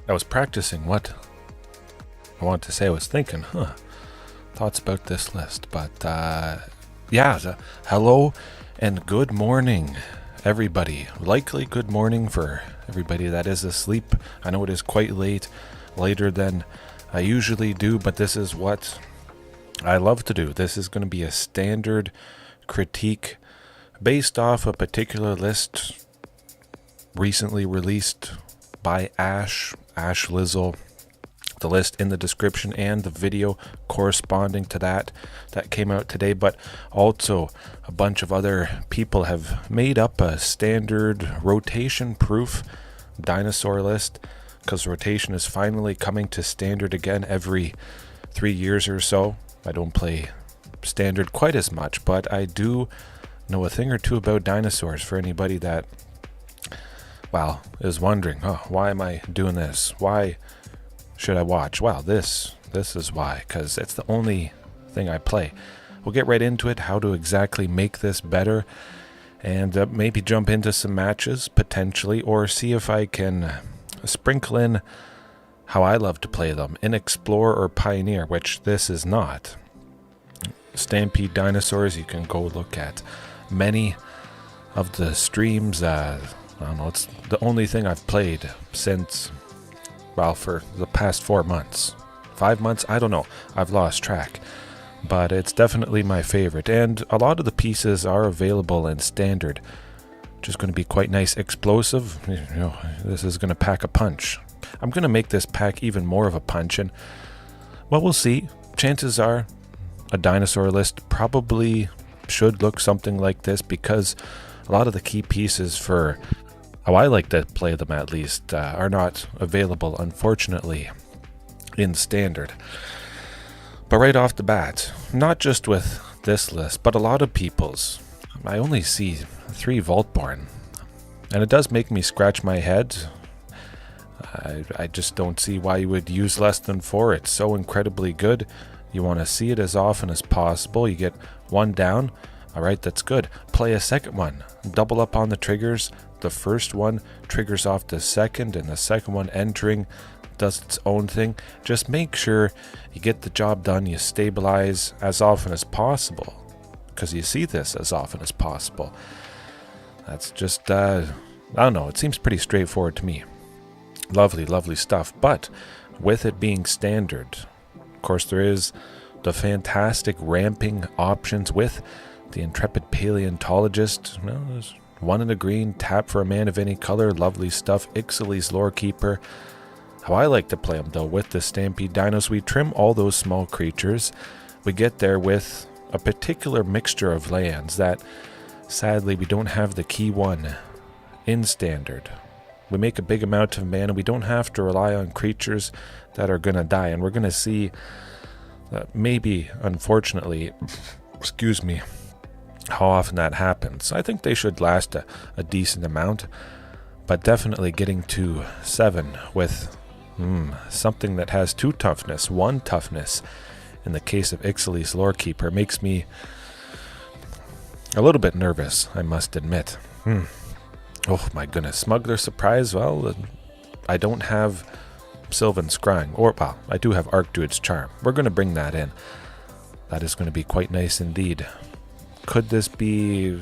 I was practicing what I wanted to say. I was thinking, thoughts about this list. But hello and good morning, everybody. Likely good morning for everybody that is asleep. I know it is quite late, later than I usually do, but this is what I love to do. This is going to be a standard critique based off a particular list recently released by Ash Lizzle. The list in the description and the video corresponding to that came out today, but also a bunch of other people have made up a standard rotation proof dinosaur list, because rotation is finally coming to standard again every 3 years or so. I don't play standard quite as much, but I do know a thing or two about dinosaurs for anybody that, well, is wondering, why am I doing this? Why should I watch? Well, this is why, because it's the only thing I play. We'll get right into it, how to exactly make this better, and maybe jump into some matches, potentially, or see if I can sprinkle in how I love to play them in Explorer or Pioneer, which this is not. Stampede Dinosaurs, you can go look at many of the streams. I don't know, it's the only thing I've played since, well, for the past 4 months. 5 months? I don't know. I've lost track. But it's definitely my favorite. And a lot of the pieces are available in standard, which is going to be quite nice. Explosive, this is going to pack a punch. I'm going to make this pack even more of a punch. And, well, we'll see. Chances are a dinosaur list probably should look something like this, because a lot of the key pieces for how I like to play them, at least, are not available, unfortunately, in standard. But right off the bat, not just with this list, but a lot of people's, I only see 3 Vaultborn, and it does make me scratch my head. I just don't see why you would use less than 4. It's so incredibly good. You want to see it as often as possible. You get 1 down. Alright, that's good. Play a second one. Double up on the triggers. The first one triggers off the second, and the second one entering does its own thing. Just make sure you get the job done. You stabilize as often as possible, because you see this as often as possible. That's just, I don't know, it seems pretty straightforward to me. Lovely, lovely stuff. But with it being standard, of course, there is the fantastic ramping options with the Intrepid Paleontologist. Well, there's 1 in a green, tap for a man of any color, lovely stuff. Ixalli's Lorekeeper. How I like to play them, though, with the Stampede Dinos, we trim all those small creatures. We get there with a particular mixture of lands that, sadly, we don't have the key one in standard. We make a big amount of mana. We don't have to rely on creatures that are going to die, and we're going to see maybe, unfortunately, excuse me, how often that happens. I think they should last a decent amount, but definitely getting to 7 with something that has 2 toughness, 1 toughness in the case of Ixalli's Lorekeeper makes me a little bit nervous, I must admit. Oh my goodness. Smuggler Surprise, well, I don't have Sylvan Scrying, or, well, I do have Archdruid's Charm. We're going to bring that in. That is going to be quite nice indeed. Could this be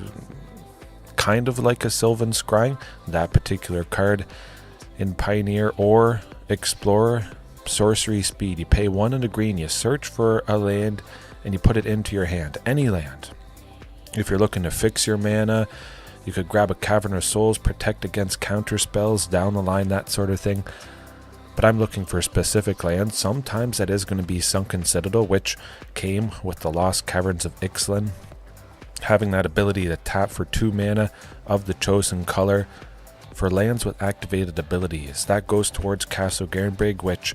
kind of like a Sylvan Scrying? That particular card in Pioneer or Explorer, Sorcery Speed. You pay 1 in a green, you search for a land, and you put it into your hand. Any land. If you're looking to fix your mana, you could grab a Cavern of Souls, protect against counter spells, down the line, that sort of thing. But I'm looking for specific lands. Sometimes that is going to be Sunken Citadel, which came with the Lost Caverns of Ixalli. Having that ability to tap for 2 mana of the chosen color for lands with activated abilities. That goes towards Castle Garenbrig, which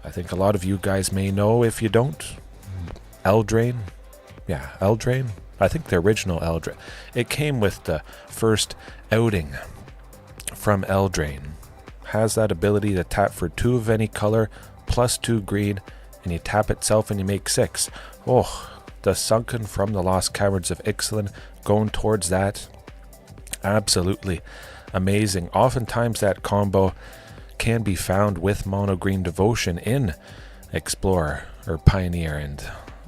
I think a lot of you guys may know. If you don't, Eldraine. Yeah, Eldraine. I think the original Eldraine. It came with the first outing from Eldraine. Has that ability to tap for 2 of any color, plus 2 green, and you tap itself and you make 6. Oh, the Sunken from the Lost Caverns of Ixalli, going towards that. Absolutely amazing. Oftentimes that combo can be found with Mono Green Devotion in Explorer or Pioneer, and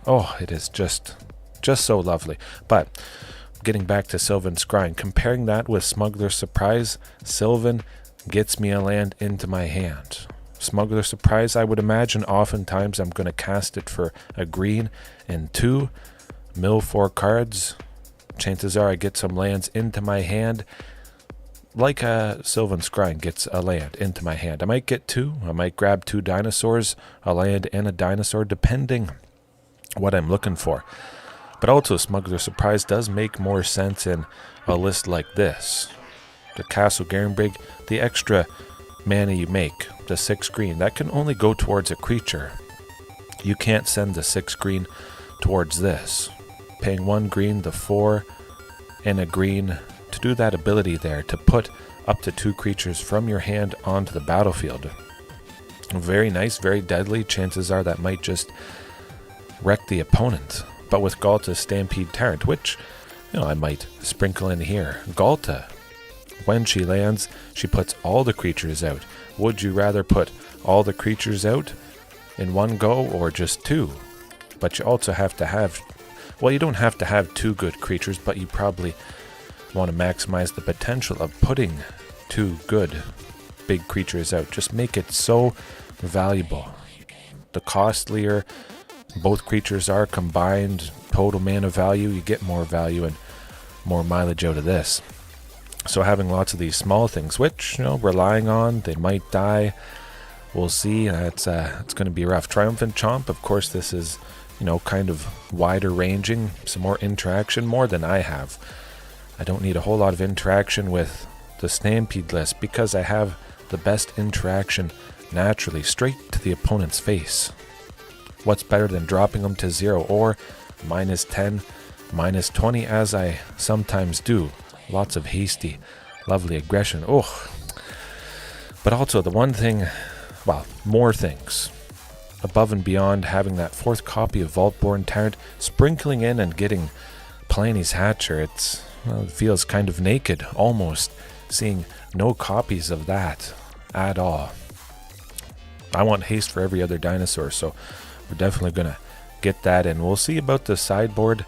oh, it is just so lovely. But getting back to Sylvan Scrying, comparing that with Smuggler's Surprise, Sylvan gets me a land into my hand. Smuggler's Surprise, I would imagine oftentimes I'm going to cast it for a green and 2, mill 4 cards. Chances are I get some lands into my hand, like a Sylvan Scrying gets a land into my hand. I might get 2, I might grab 2 dinosaurs, a land and a dinosaur, depending what I'm looking for. But also Smuggler's Surprise does make more sense in a list like this. The Castle Garenbrig, the extra mana you make, the 6 green, that can only go towards a creature. You can't send the 6 green towards this. Paying 1 green, the 4, and a green to do that ability there, to put up to 2 creatures from your hand onto the battlefield. Very nice, very deadly. Chances are that might just wreck the opponent. But with Galta's Stampede Tyrant, which, I might sprinkle in here. Galta, when she lands, she puts all the creatures out. Would you rather put all the creatures out in one go or just 2? But you also have to have, well, you don't have to have 2 good creatures, but you probably want to maximize the potential of putting 2 good big creatures out. Just make it so valuable. The costlier both creatures are combined, total mana value, you get more value and more mileage out of this. So having lots of these small things, which, relying on, they might die. We'll see. It's going to be rough. Triumphant Chomp, of course, this is, kind of wider ranging, some more interaction, more than I have. I don't need a whole lot of interaction with the Stampede list because I have the best interaction naturally, straight to the opponent's face. What's better than dropping them to 0 or -10, -20 as I sometimes do. Lots of hasty, lovely aggression. Oh, but also the one thing, well, more things. Above and beyond having that 4th copy of Vaultborn Tyrant, sprinkling in and getting Planie's Hatcher, it feels kind of naked, almost, seeing no copies of that at all. I want haste for every other dinosaur, so we're definitely going to get that in. We'll see about the sideboard.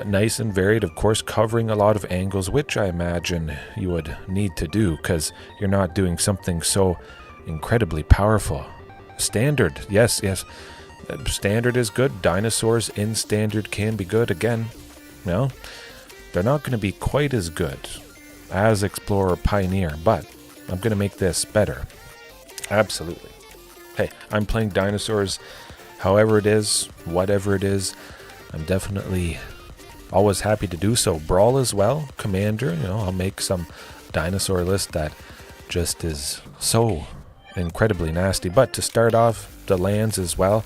Nice and varied, of course, covering a lot of angles, which I imagine you would need to do because you're not doing something so incredibly powerful. Standard, yes. Standard is good. Dinosaurs in Standard can be good. Again, they're not going to be quite as good as Explorer Pioneer, but I'm going to make this better. Absolutely. Hey, I'm playing dinosaurs however it is, whatever it is. I'm definitely always happy to do so. Brawl as well, Commander, I'll make some dinosaur list that just is so incredibly nasty. But to start off, the lands as well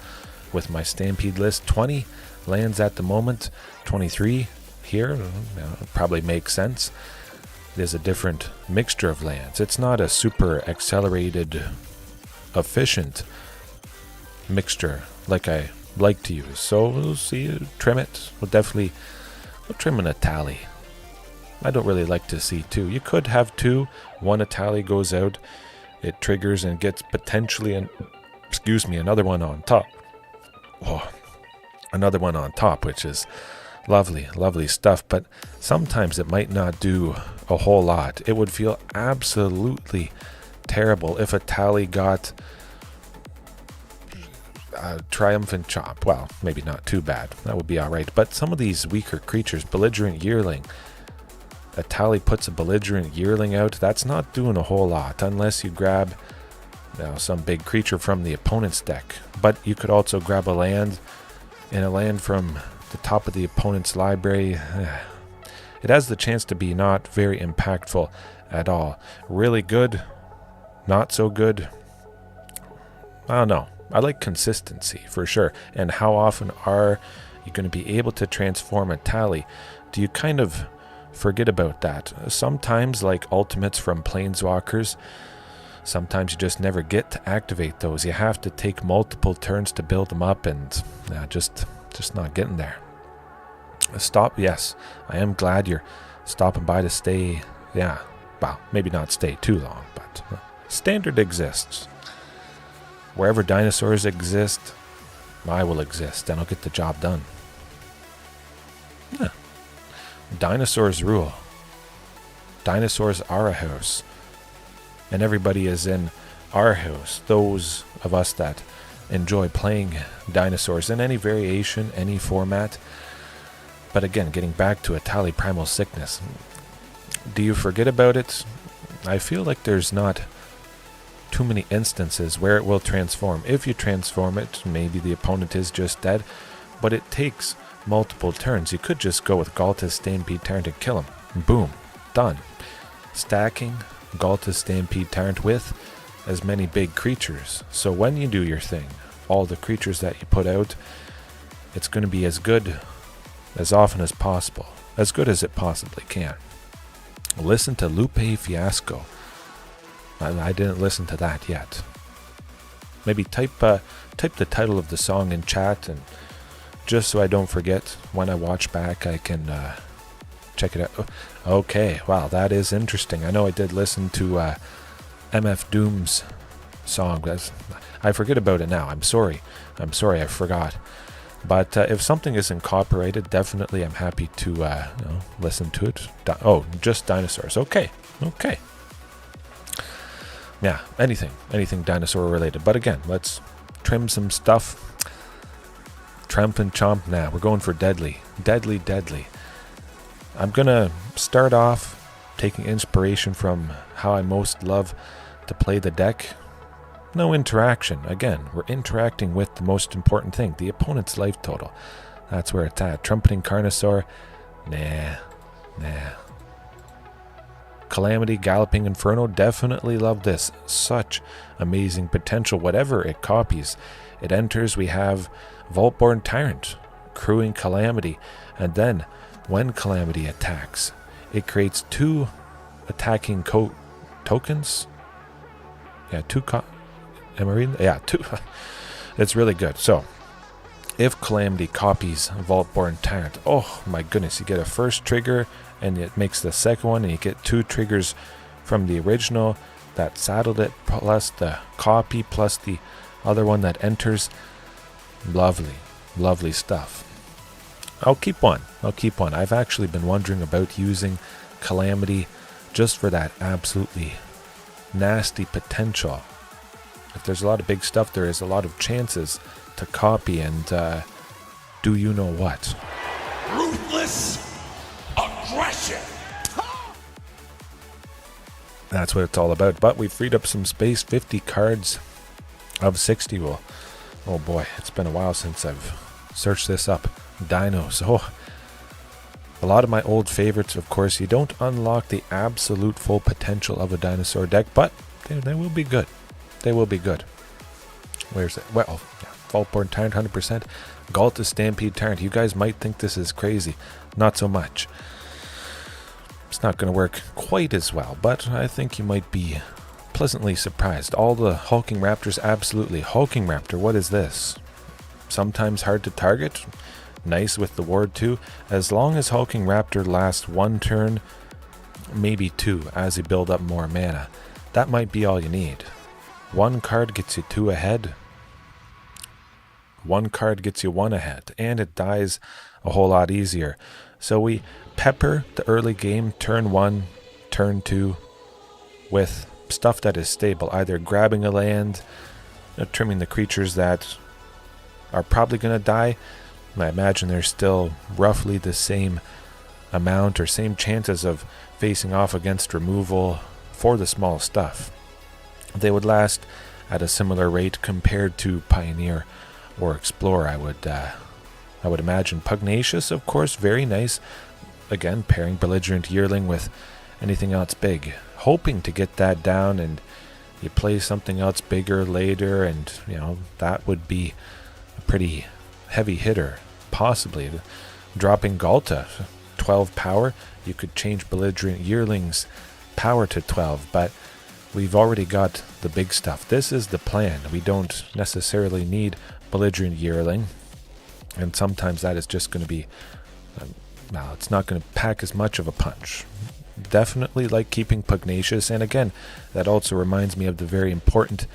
with my Stampede list. 20 lands at the moment, 23 here, probably makes sense. There's a different mixture of lands. It's not a super accelerated, efficient mixture like I like to use. So we'll see, trim it. We'll trim an Etali. I don't really like to see 2. You could have 2. 1 Etali goes out. It triggers and gets potentially another one on top. Oh, another one on top, which is lovely, lovely stuff. But sometimes it might not do a whole lot. It would feel absolutely terrible if Etali got Triumphant Chop. Well, maybe not too bad. That would be alright. But some of these weaker creatures, Belligerent Yearling, Etali puts a Belligerent Yearling out. That's not doing a whole lot unless you grab some big creature from the opponent's deck. But you could also grab a land, and a land from the top of the opponent's library. It has the chance to be not very impactful at all. Really good, not so good. I don't know. I like consistency for sure. And how often are you going to be able to transform Etali? Do you kind of forget about that? Sometimes, like ultimates from Planeswalkers, sometimes you just never get to activate those. You have to take multiple turns to build them up, and just not getting there. Stop. Yes, I am glad you're stopping by to stay. Yeah, well, maybe not stay too long, but Standard exists. Wherever dinosaurs exist, I will exist, and I'll get the job done. Yeah. Dinosaurs rule. Dinosaurs are a house. And everybody is in our house. Those of us that enjoy playing dinosaurs in any variation, any format. But again, getting back to Etali Primal Sickness. Do you forget about it? I feel like there's not too many instances where it will transform. If you transform it, maybe the opponent is just dead, but it takes multiple turns. You could just go with Galta's Stampede Tyrant and kill him. Boom. Done. Stacking Galta's Stampede Tyrant with as many big creatures. So when you do your thing, all the creatures that you put out, it's going to be as good as often as possible. As good as it possibly can. Listen to Lupe Fiasco. I didn't listen to that yet. Maybe type the title of the song in chat, and just so I don't forget, when I watch back I can check it out. Okay, wow, that is interesting. I know I did listen to MF Doom's song. I forget about it now. I'm sorry, I forgot. But if something isn't copyrighted, definitely I'm happy to listen to it. Just dinosaurs. Okay. Yeah, anything dinosaur related. But again, let's trim some stuff. Tramp and chomp. Nah, we're going for deadly. Deadly. I'm gonna start off taking inspiration from how I most love to play the deck. No interaction. Again, we're interacting with the most important thing, the opponent's life total. That's where it's at. Trumpeting Carnosaur. Nah. Calamity, Galloping Inferno. Definitely love this. Such amazing potential. Whatever it copies, it enters. We have Vaultborn Tyrant, crewing Calamity. And then, when Calamity attacks, it creates 2 attacking tokens. Yeah, 2 am I reading? Yeah, 2. It's really good. So, if Calamity copies Vaultborn Tyrant, oh my goodness, you get a first trigger, and it makes the second one, and you get 2 triggers from the original that saddled it, plus the copy, plus the other one that enters. Lovely stuff. I'll keep one. I've actually been wondering about using Calamity just for that absolutely nasty potential. If there's a lot of big stuff, there is a lot of chances to copy and do you know what? Ruthless aggression. That's what it's all about. But we freed up some space, 50 cards of 60. Well, oh boy, it's been a while since I've searched this up. Dinos. Oh, a lot of my old favorites. Of course, you don't unlock the absolute full potential of a dinosaur deck, but they will be good. Where's it? Well, yeah, Vaultborn Tyrant 100%. Galta's Stampede Tyrant. You guys might think this is crazy. Not so much. It's not going to work quite as well, but I think you might be pleasantly surprised. All the Hulking Raptors, absolutely. Hulking Raptor, what is this? Sometimes hard to target. Nice with the ward too. As long as Hulking Raptor lasts 1 turn, maybe 2 as you build up more mana. That might be all you need. 1 card gets you 2 ahead. 1 card gets you 1 ahead. And it dies a whole lot easier. So we pepper the early game, turn 1, turn 2, with stuff that is stable. Either grabbing a land, trimming the creatures that are probably going to die. I imagine there's still roughly the same amount or same chances of facing off against removal for the small stuff. They would last at a similar rate compared to Pioneer or Explorer, I would imagine. Pugnacious, of course, very nice. Again, pairing Belligerent Yearling with anything else big. Hoping to get that down and you play something else bigger later, and that would be a pretty heavy hitter. Possibly dropping Galta 12 power, you could change Belligerent Yearling's power to 12, but we've already got the big stuff. This is the plan. We don't necessarily need Belligerent Yearling, and sometimes that is just going to be it's not going to pack as much of a punch. definitely like keeping Pugnacious, and again, that also reminds me of the very important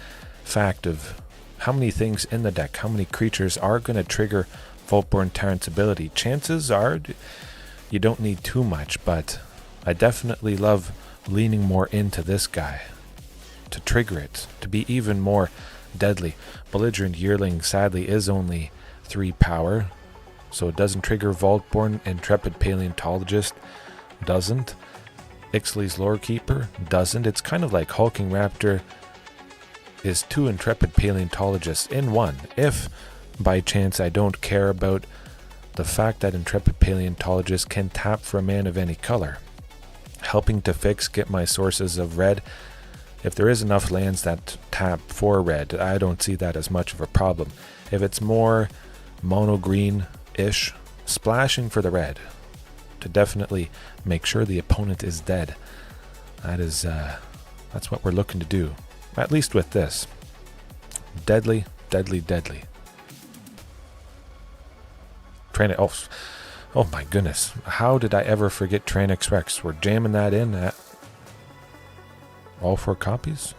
fact of how many things in the deck, how many creatures are going to trigger Voltborn Tyrant's ability. Chances are you don't need too much, but I definitely love leaning more into this guy to trigger it, to be even more deadly. Belligerent Yearling sadly is only 3 power, so it doesn't trigger Voltborn. Intrepid Paleontologist doesn't. Ixalli's Lorekeeper doesn't. It's kind of like Hulking Raptor is 2 Intrepid Paleontologists in 1. If by chance I don't care about the fact that Intrepid Paleontologist can tap for a man of any color, helping to get my sources of red. If there is enough lands that tap for red, I don't see that as much of a problem. If it's more mono green-ish, splashing for the red to definitely make sure the opponent is dead. That's what we're looking to do. At least with this. Deadly, deadly, deadly. Oh my goodness. How did I ever forget Tranix Rex? We're jamming that in at all 4 copies?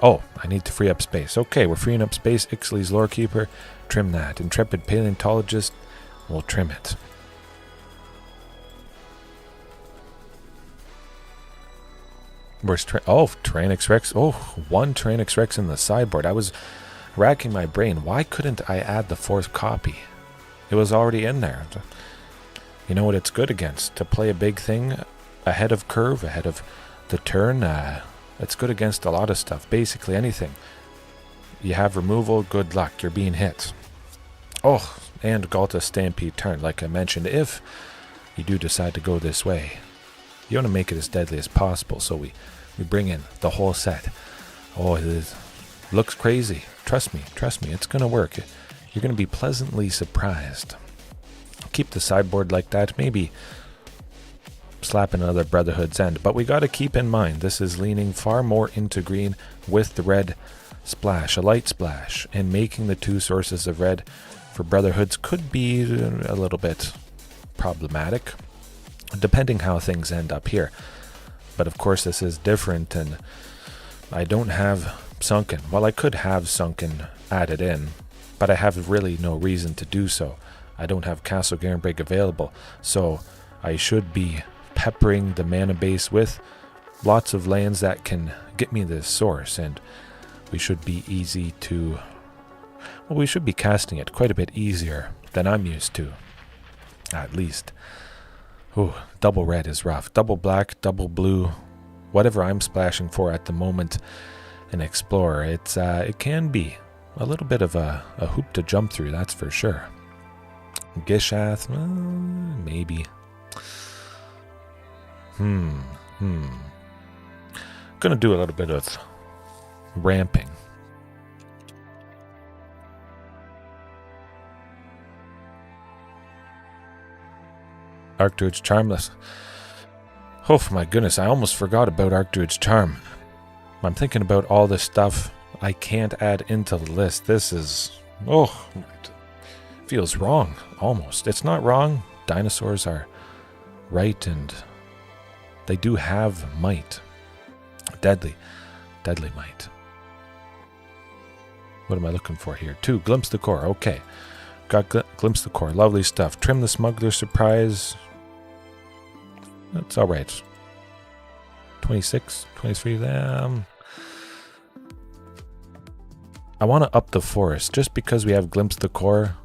Oh, I need to free up space. Okay, we're freeing up space. Ixalli's Lorekeeper, trim that. Intrepid Paleontologist, we'll trim it. Where's Tranix Rex? Oh, 1 Tranix Rex in the sideboard. I was racking my brain. Why couldn't I add the 4th copy? It was already in there. You know what it's good against? To play a big thing ahead of curve, ahead of the turn. It's good against a lot of stuff. Basically anything. You have removal, good luck. You're being hit. Oh, and Galta Stampede turn. Like I mentioned, if you do decide to go this way, you want to make it as deadly as possible. So we bring in the whole set. Oh, looks crazy. Trust me, it's going to work. You're going to be pleasantly surprised. Keep the sideboard like that. Maybe slap another Brotherhood's End. But we got to keep in mind, this is leaning far more into green with the red splash, a light splash. And making the 2 sources of red for Brotherhoods could be a little bit problematic, depending how things end up here. But of course this is different, and I don't have Sunken. Well, I could have Sunken added in, but I have really no reason to do so. I don't have Castle Garenbrig available, so I should be peppering the mana base with lots of lands that can get me this source, and we should be easy to... Well, we should be casting it quite a bit easier than I'm used to, at least. Ooh, double red is rough. Double black, double blue, whatever I'm splashing for at the moment. An Explorer, it can be a little bit of a hoop to jump through, that's for sure. Gishath, maybe. Gonna do a little bit of ramping. Archdruid's Charmless. Oh my goodness, I almost forgot about Archdruid's Charm. I'm thinking about all this stuff I can't add into the list. This is... oh, it feels wrong, almost. It's not wrong. Dinosaurs are right, and they do have might. Deadly might. What am I looking for here? 2, Glimpse the Core. Okay. Got Glimpse the Core. Lovely stuff. Trim the Smuggler Surprise. That's alright. 26, 23. I want to up the forest just because we have Glimpse the Core.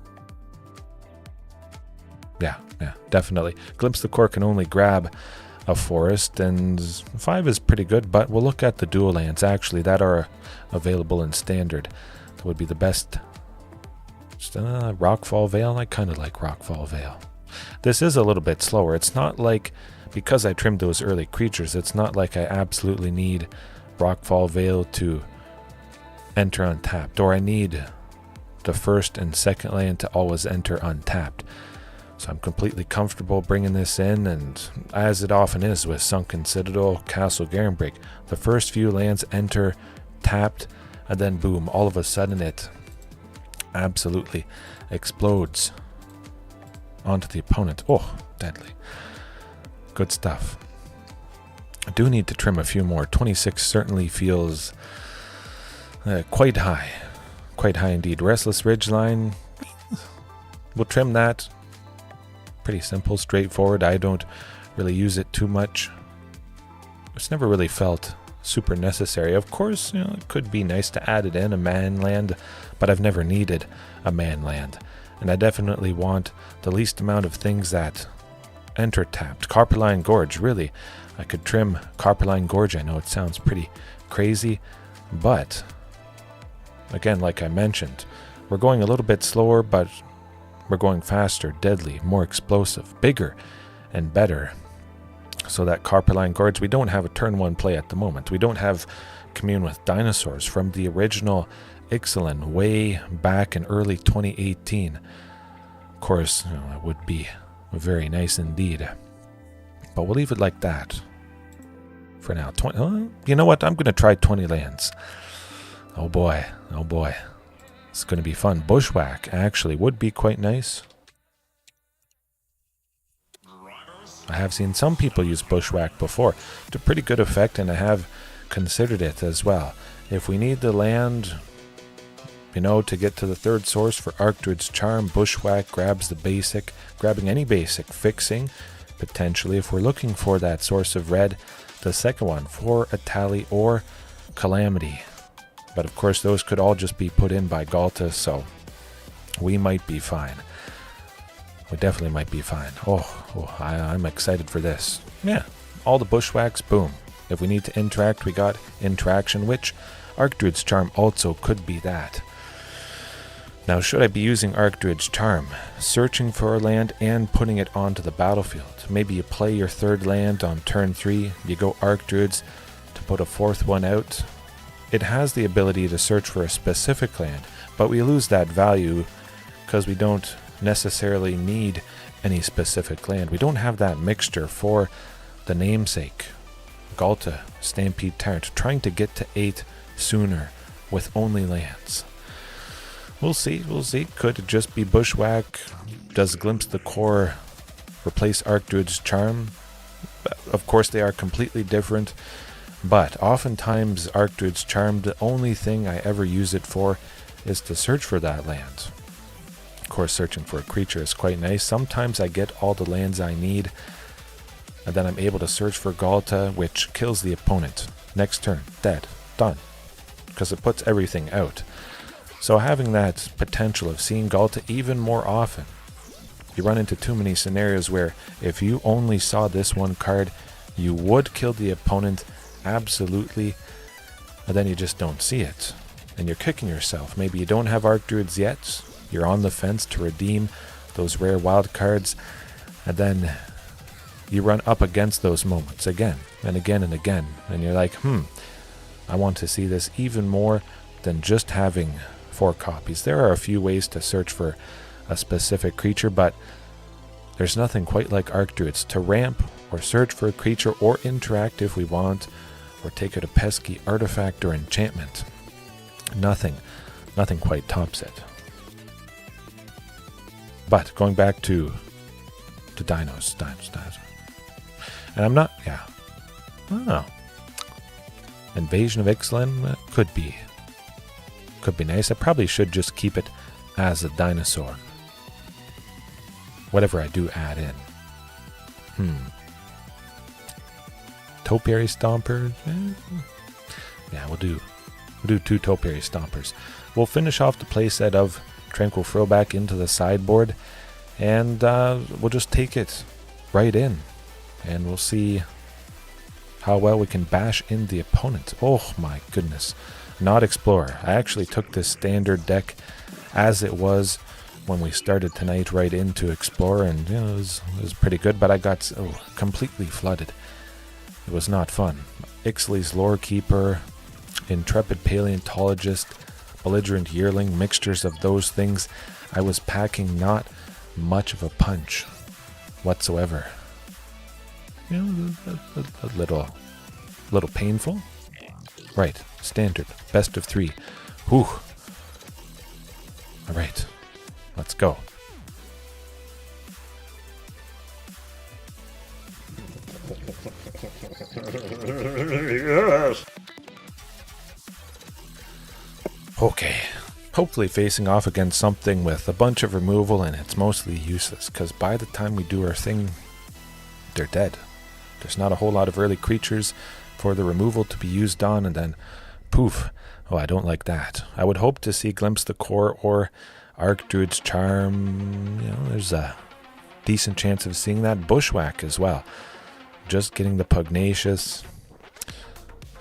Yeah, definitely. Glimpse the Core can only grab a forest, and 5 is pretty good, but we'll look at the dual lands actually that are available in standard. That would be the best. Rockfall Vale. I kind of like Rockfall Vale. This is a little bit slower. It's not like, because I trimmed those early creatures, it's not like I absolutely need Rockfall Vale to enter untapped, or I need the first and second land to always enter untapped. So I'm completely comfortable bringing this in, and as it often is with Sunken Citadel, Castle Garenbrig, the first few lands enter tapped, and then boom, all of a sudden it absolutely explodes onto the opponent. Oh, deadly. Good stuff. I do need to trim a few more. 26 certainly feels quite high. Quite high indeed. Restless Ridgeline, we'll trim that. Pretty simple, straightforward. I don't really use it too much. It's never really felt super necessary. Of course, it could be nice to add it in, a manland, but I've never needed a manland. And I definitely want the least amount of things that enter tapped. Copperline Gorge, really. I could trim Copperline Gorge. I know it sounds pretty crazy, but again, like I mentioned, we're going a little bit slower, but we're going faster, deadly, more explosive, bigger, and better. So that Copperline Gorge, we don't have a turn 1 play at the moment. We don't have Commune with Dinosaurs from the original Ixalli way back in early 2018. Of course, it would be very nice indeed. But we'll leave it like that for now. You know what? I'm going to try 20 lands. Oh boy. Oh boy. It's going to be fun. Bushwhack actually would be quite nice. I have seen some people use Bushwhack before to pretty good effect, and I have considered it as well. If we need the land, to get to the third source for Archdruid's Charm, Bushwhack grabs the basic, grabbing any basic, fixing, potentially, if we're looking for that source of red, the second one for Etali or Calamity. But of course, those could all just be put in by Galta, so we might be fine. We definitely might be fine. I'm excited for this. Yeah, all the Bushwhacks, boom. If we need to interact, we got interaction, which Archdruid's Charm also could be that. Now, should I be using Archdruid's Charm? Searching for a land and putting it onto the battlefield. Maybe you play your third land on turn 3, you go Archdruids to put a fourth one out. It has the ability to search for a specific land, but we lose that value because we don't necessarily need any specific land. We don't have that mixture for the namesake. Galta, Stampede Tyrant, trying to get to 8 sooner with only lands. We'll see. Could it just be Bushwhack? Does Glimpse the Core replace Archdruid's Charm? Of course, they are completely different, but oftentimes Archdruid's Charm, the only thing I ever use it for is to search for that land. Of course, searching for a creature is quite nice. Sometimes I get all the lands I need, and then I'm able to search for Galta, which kills the opponent. Next turn, dead, done, because it puts everything out. So having that potential of seeing Galta even more often, you run into too many scenarios where if you only saw this one card, you would kill the opponent absolutely, and then you just don't see it. And you're kicking yourself. Maybe you don't have Archdruids yet, you're on the fence to redeem those rare wild cards, and then you run up against those moments again and again and again, and you're like, I want to see this even more than just having 4 copies. There are a few ways to search for a specific creature, but there's nothing quite like Archdruids to ramp or search for a creature or interact if we want, or take out a pesky artifact or enchantment. Nothing quite tops it. But going back to dinos. And I'm not, I don't know. Invasion of Ixalli could be nice. I probably should just keep it as a dinosaur. Whatever I do add in. Topiary Stompers? Yeah, we'll do 2 Topiary Stompers. We'll finish off the playset of Tranquil Throwback into the sideboard, and we'll just take it right in, and we'll see how well we can bash in the opponent. Oh my goodness. Not Explorer. I actually took this standard deck as it was when we started tonight right into Explorer, and it was pretty good, but I got completely flooded. It was not fun. Ixalli's Lorekeeper, Intrepid Paleontologist, Belligerent Yearling, mixtures of those things. I was packing not much of a punch whatsoever. A little painful. Right, standard, best of 3. Whew. All right, let's go. hopefully facing off against something with a bunch of removal and it's mostly useless, because by the time we do our thing, they're dead. There's not a whole lot of early creatures for the removal to be used on, and then poof. Oh, I don't like that. I would hope to see Glimpse the Core or Archdruid's Charm. There's a decent chance of seeing that. Bushwhack as well. Just getting the Pugnacious.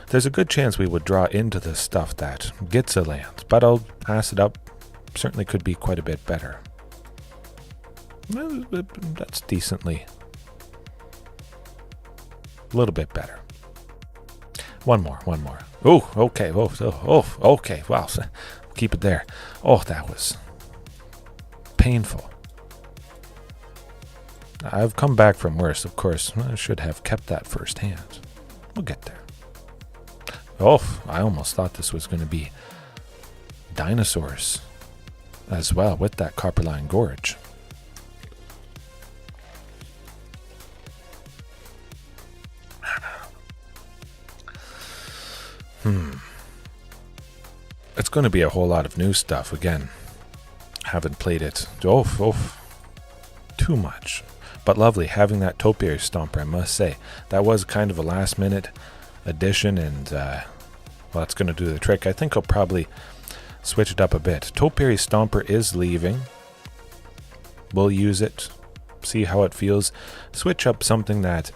There's a good chance we would draw into the stuff that gets a land, but I'll pass it up. Certainly could be quite a bit better. Well, that's decently. A little bit better. One more. Oh, okay. Okay. Wow. Keep it there. Oh, that was painful. I've come back from worse, of course. I should have kept that first hand. We'll get there. Oh, I almost thought this was going to be dinosaurs as well with that Copperline Gorge. It's going to be a whole lot of new stuff again. Haven't played it. Too much. But lovely having that Topiary Stomper, I must say. That was kind of a last minute addition, and well, that's going to do the trick. I think I'll probably switch it up a bit. Topiary Stomper is leaving. We'll use it, see how it feels. Switch up something that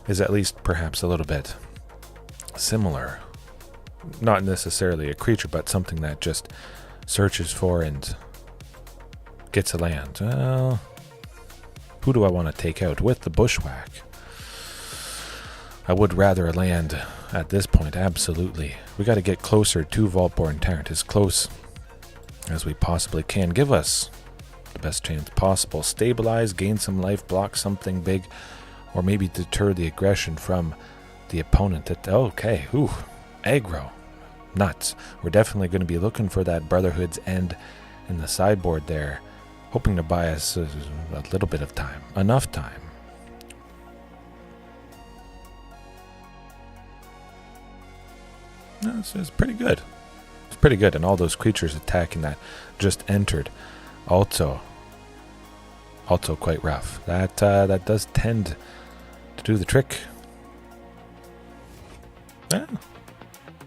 is at least perhaps a little bit similar. Not necessarily a creature, but something that just searches for and gets a land. Well, who do I want to take out with the Bushwhack? I would rather a land at this point, absolutely. We got to get closer to Vaultborn Tyrant, as close as we possibly can. Give us the best chance possible. Stabilize, gain some life, block something big, or maybe deter the aggression from the opponent. Okay, aggro. Nuts. We're definitely going to be looking for that Brotherhood's End in the sideboard there. Hoping to buy us a little bit of time. Enough time. No, it's pretty good. It's pretty good. And all those creatures attacking that just entered. Also quite rough. That does tend to do the trick. Yeah.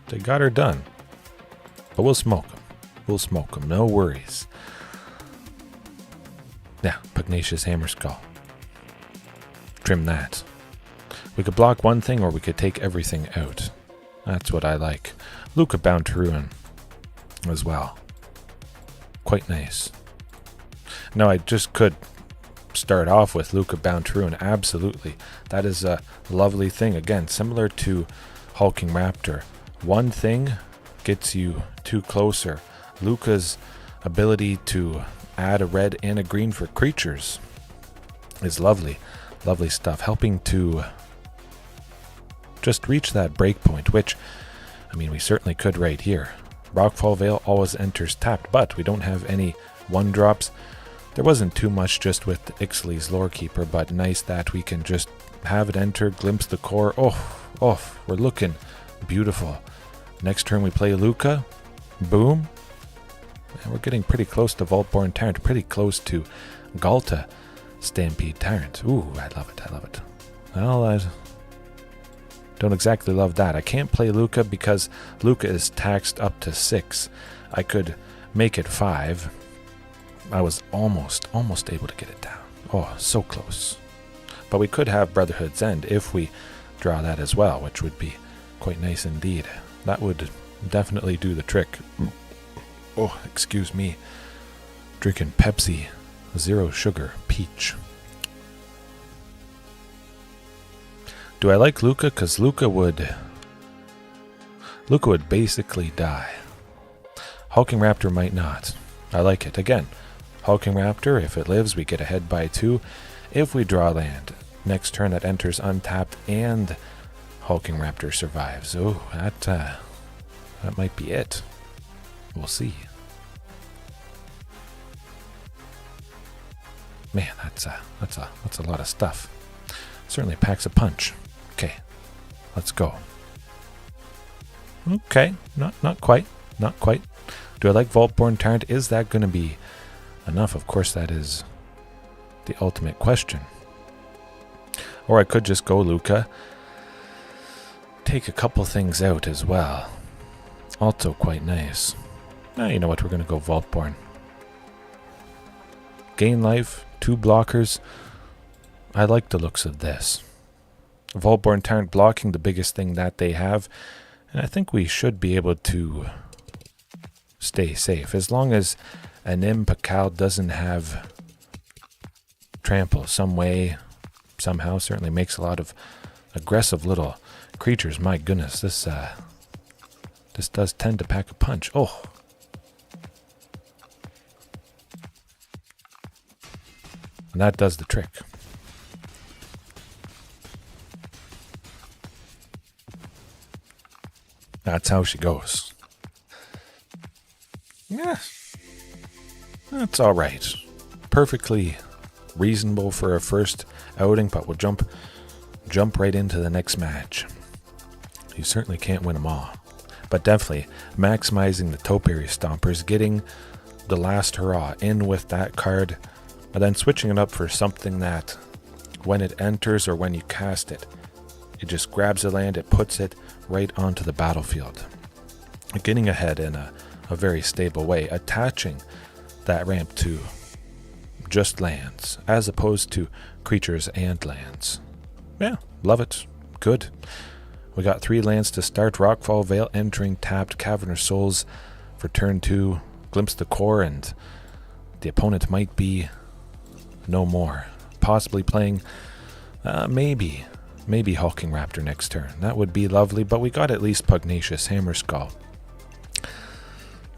They got her done. But we'll smoke them. No worries. Yeah, Pugnacious Hammerskull. Trim that. We could block one thing or we could take everything out. That's what I like. Luca Bound to Ruin as well. Quite nice. Now I just could start off with Luca Bound to Ruin. Absolutely. That is a lovely thing. Again, similar to Hulking Raptor. One thing gets you two closer. Luca's ability to add a red and a green for creatures is lovely. Lovely stuff. Helping to just reach that breakpoint, which, I mean, we certainly could right here. Rockfall Vale always enters tapped, but we don't have any 1-drops. There wasn't too much just with Ixalli's Lorekeeper, but nice that we can just have it enter, glimpse the core. Oh, we're looking beautiful. Next turn we play Luca. Boom. And we're getting pretty close to Vaultborn Tyrant, pretty close to Galta Stampede Tyrant. Ooh, I love it. Well, I don't exactly love that. I can't play Luca because Luca is taxed up to 6. I could make it 5. I was almost able to get it down. Oh, so close. But we could have Brotherhood's End if we draw that as well, which would be quite nice indeed. That would definitely do the trick. Oh, excuse me. Drinking Pepsi, 0 sugar, peach. Do I like Luca? Because Luca would basically die. Hulking Raptor might not. I like it. Again, Hulking Raptor, if it lives, we get ahead by 2. If we draw land, next turn it enters untapped and Hulking Raptor survives. Oh, that might be it. We'll see. Man, that's a lot of stuff. Certainly packs a punch. Okay, let's go. Okay, not quite. Do Do I like Vaultborn Tyrant? Is that going to be enough? Of course, that is the ultimate question. Or I could just go Luca. Take a couple things out as well. Also quite nice. Now you know what, we're going to go Vaultborn. Gain life, 2 blockers. I like the looks of this. Vaultborn Tyrant blocking, the biggest thing that they have. And I think we should be able to stay safe. As long as an Impakal doesn't have trample some way, somehow, certainly makes a lot of aggressive little creatures. My goodness, this does tend to pack a punch. Oh. And that does the trick. That's how she goes. Yeah. That's all right. Perfectly reasonable for a first outing, but we'll jump right into the next match. You certainly can't win them all. But definitely maximizing the Topiary Stompers, getting the last hurrah in with that card, and then switching it up for something that when it enters or when you cast it, it just grabs a land, it puts it right onto the battlefield. Getting ahead in a very stable way, attaching that ramp to just lands as opposed to creatures and lands. Yeah, love it. Good. We got 3 lands to start. Rockfall Vale entering tapped. Cavern of Souls for turn 2. Glimpse the Core, and the opponent might be no more. Possibly playing maybe Hulking Raptor next turn. That would be lovely, but we got at least Pugnacious Hammerskull.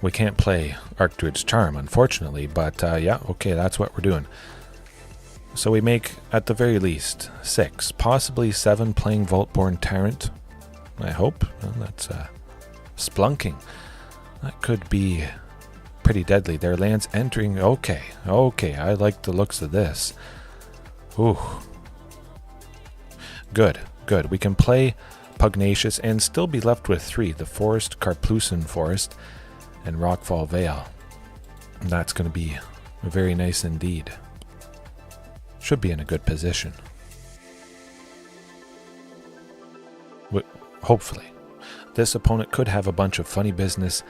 We can't play Archdruid's Charm, unfortunately, but yeah, okay, that's what we're doing. So we make, at the very least, 6, possibly 7 playing Vaultborn Tyrant. I hope. Well, that's Splunking. That could be pretty deadly. Their lands entering. Okay, I like the looks of this. Ooh. Good. We can play Pugnacious and still be left with 3. The Forest, Karplusan Forest, and Rockfall Vale. And that's going to be very nice indeed. Should be in a good position. Hopefully. This opponent could have a bunch of funny business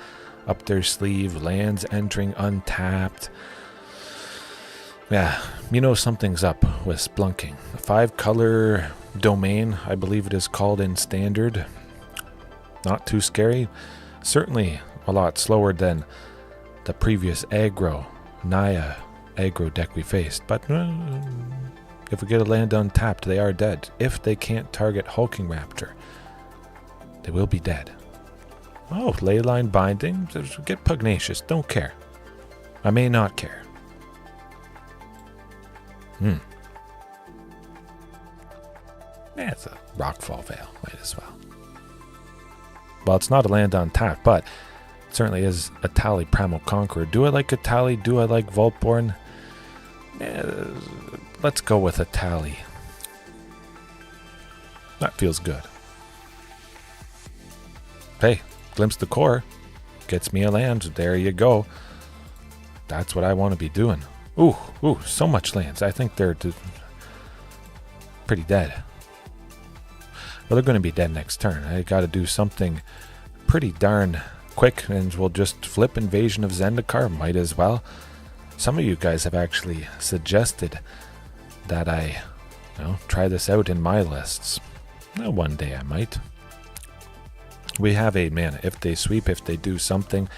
up their sleeve. Lands entering untapped. Yeah, you know something's up with Splunking. A 5-color domain, I believe it is called in Standard. Not too scary. Certainly a lot slower than the previous Naya aggro deck we faced. But if we get a land untapped, they are dead. If they can't target Hulking Raptor, they will be dead. Oh, Leyline Binding. Get Pugnacious. Don't care. I may not care. Yeah, it's a Rockfall Vale. Might as well. Well, it's not a land on tap, but it certainly is Etali Primal Conqueror. Do I like Etali? Do I like Vaultborn? Let's go with Etali. That feels good. Hey, Glimpse the Core. Gets me a land. There you go. That's what I want to be doing. Ooh, so much lands. I think they're pretty dead. Well, they're going to be dead next turn. I got to do something pretty darn quick, and we'll just flip Invasion of Zendikar. Might as well. Some of you guys have actually suggested that I try this out in my lists. Well, one day I might. We have 8 mana. If they sweep, if they do something,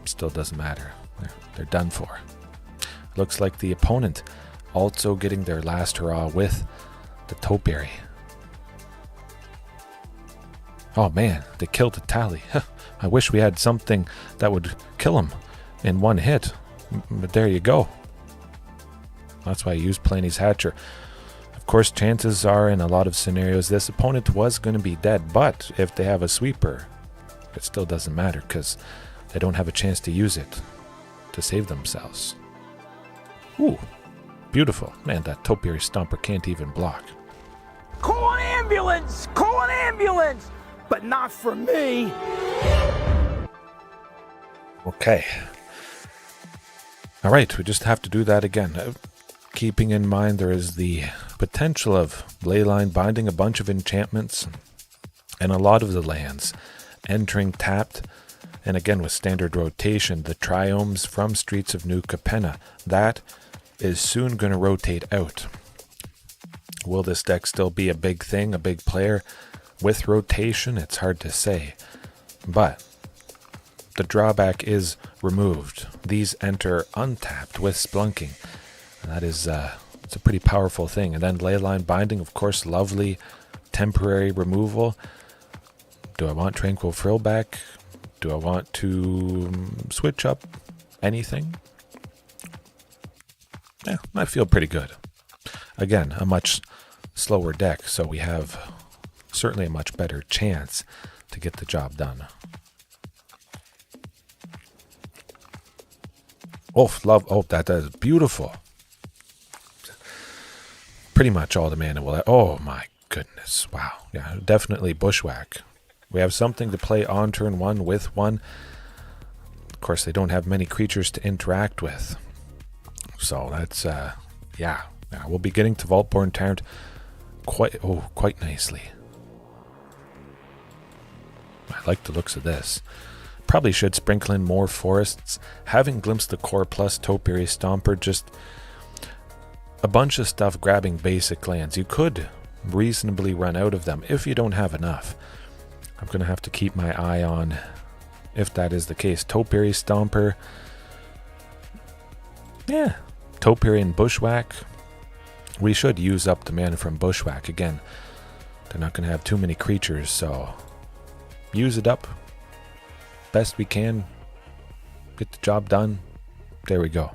still doesn't matter. They're done for. Looks like the opponent also getting their last hurrah with the Topiary. Oh man, they killed Etali. I wish we had something that would kill him in one hit. But there you go. That's why I used Planey's Hatcher. Of course, chances are in a lot of scenarios this opponent was going to be dead. But if they have a sweeper, it still doesn't matter because they don't have a chance to use it to save themselves. Ooh, beautiful. Man, that Topiary Stomper can't even block. Call an ambulance! Call an ambulance! But not for me! Okay. All right, we just have to do that again. Keeping in mind there is the potential of Leyline binding a bunch of enchantments and a lot of the lands entering tapped. And again, with standard rotation, the triomes from Streets of New Capenna, that is soon going to rotate out. Will this deck still be a big thing, a big player with rotation? It's hard to say. But the drawback is removed. These enter untapped with Splunking. And that is it's a pretty powerful thing. And then Leyline Binding, of course, lovely temporary removal. Do I want Tranquil Frill back? Do I want to switch up anything? Yeah, I feel pretty good. Again, a much slower deck, so we have certainly a much better chance to get the job done. Oh, that is beautiful. Pretty much all the mana will. Oh my goodness! Wow, yeah, definitely Bushwhack. We have something to play on turn one with one. Of course, they don't have many creatures to interact with, so that's yeah. We'll be getting to Vaultborn Tyrant quite nicely. I like the looks of this. Probably should sprinkle in more forests. Having Glimpse the Core plus Topiary Stomper, just a bunch of stuff grabbing basic lands. You could reasonably run out of them if you don't have enough. I'm going to have to keep my eye on if that is the case. Topiary Stomper. Yeah. Topiary and Bushwhack. We should use up the mana from Bushwhack. Again, they're not going to have too many creatures, so use it up best we can. Get the job done. There we go.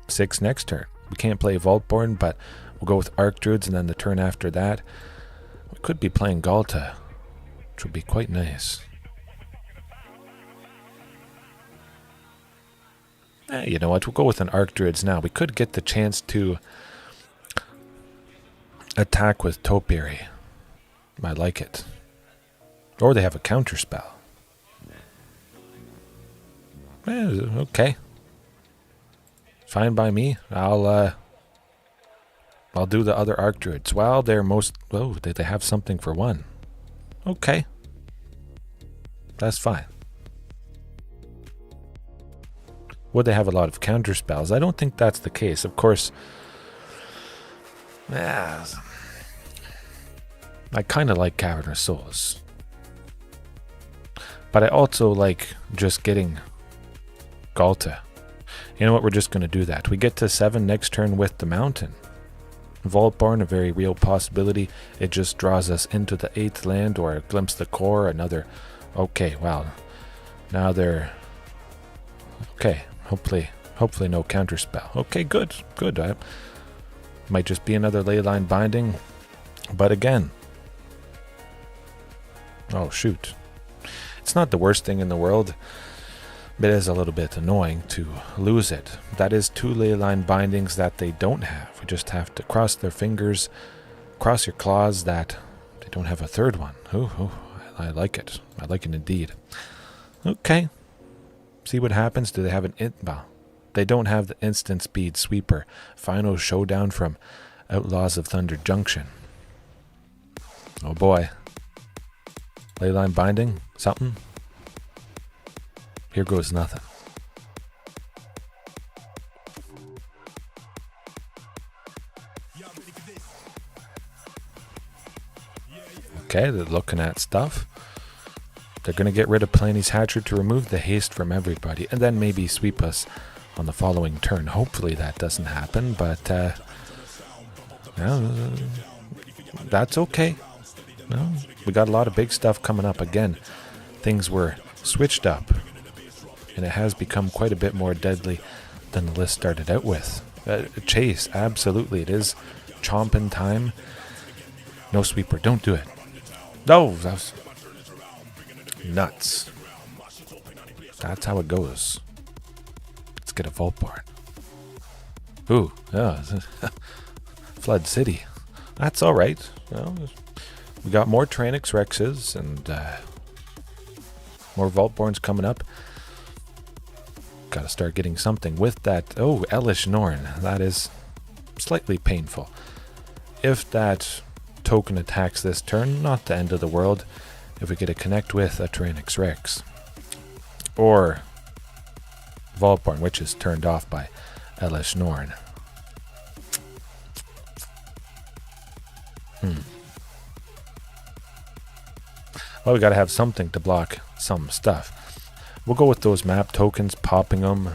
6 next turn. We can't play Vaultborn, but we'll go with Archdruids, and then the turn after that, we could be playing Galta, which would be quite nice. You know what? We'll go with an Archdruids now. We could get the chance to attack with Topiary. I like it. Or they have a counter spell. Okay. Fine by me. I'll do the other Archdruids. Well, they're they have something for one. Okay. That's fine. Would they have a lot of counter spells? I don't think that's the case. Of course, I kind of like Cavern of Souls. But I also like just getting Galta. You know what? We're just going to do that. We get to 7 next turn with the Mountain. Vaultborn, a very real possibility. It just draws us into the 8th land, or Glimpse the Core, another. Okay, well, now they're okay. Hopefully no counterspell. Okay, good. Might just be another Leyline Binding, but again, oh shoot, it's not the worst thing in the world. But it is a little bit annoying to lose it. That is 2 Leyline Bindings that they don't have. We just have to cross their fingers, cross your claws that they don't have a third one. I like it. I like it indeed. Okay. See what happens. Do they have well, they don't have the instant speed sweeper. Final showdown from Outlaws of Thunder Junction. Oh boy. Leyline Binding? Something? Here goes nothing. Okay, they're looking at stuff. They're going to get rid of Planny's Hatcher to remove the haste from everybody, and then maybe sweep us on the following turn. Hopefully that doesn't happen, but that's okay. No, we got a lot of big stuff coming up again. Things were switched up, and it has become quite a bit more deadly than the list started out with. Chase, absolutely, it is chomping time. No sweeper, don't do it. No, that's nuts. That's how it goes. Let's get a Vaultborn. Ooh, Flood City. That's all right. Well, we got more Tranix Rexes, and More Vaultborns coming up. Gotta start getting something with that. Oh, Elesh Norn. That is slightly painful. If that token attacks this turn, not the end of the world. If we get a connect with a Tyrannix Rex. Or Vaultborn, which is turned off by Elesh Norn. Well, we gotta have something to block some stuff. We'll go with those map tokens, popping them.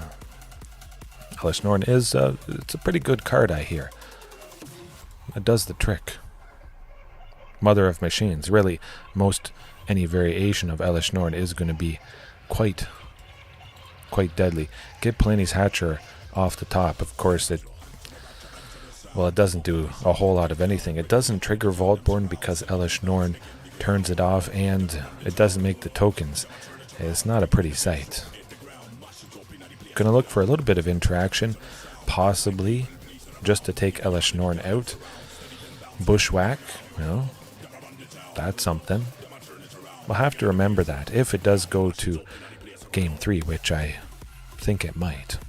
Elesh Norn is it's a pretty good card, I hear. It does the trick. Mother of Machines. Really, any variation of Elesh Norn is going to be quite deadly. Get Palanti's Hatcher off the top. Of course, it doesn't do a whole lot of anything. It doesn't trigger Vaultborn because Elesh Norn turns it off, and it doesn't make the tokens. It's not a pretty sight. Gonna look for a little bit of interaction, possibly just to take Elesh Norn out. Bushwhack, that's something. We'll have to remember that if it does go to game 3, which I think it might.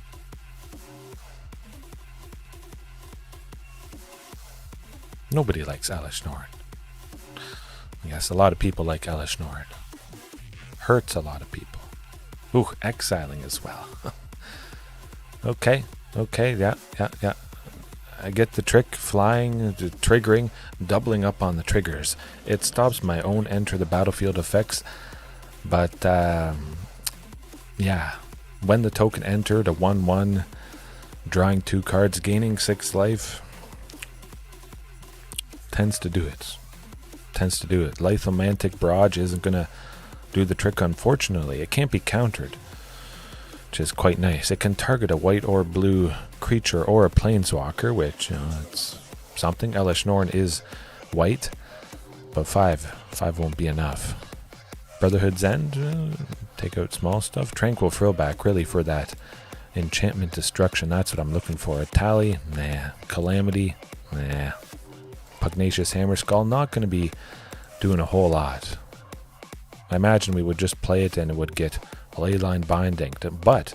Nobody likes Elesh Norn. Yes, a lot of people like Elesh Norn. Hurts a lot of people. Ooh, exiling as well. Okay, yeah. I get the trick, flying, triggering, doubling up on the triggers. It stops my own enter the battlefield effects, but yeah, when the token entered, a 1/1, drawing 2 cards, gaining 6 life, tends to do it. Lithomantic Barrage isn't going to do the trick, unfortunately. It can't be countered, which is quite nice. It can target a white or blue creature or a planeswalker, which, it's something. Elesh Norn is white, but 5 won't be enough. Brotherhood's End, take out small stuff. Tranquil Throwback, really for that enchantment destruction. That's what I'm looking for. Etali, nah. Calamity, nah. Pugnacious Hammerskull, not going to be doing a whole lot. I imagine we would just play it and it would get Leyline Binding. But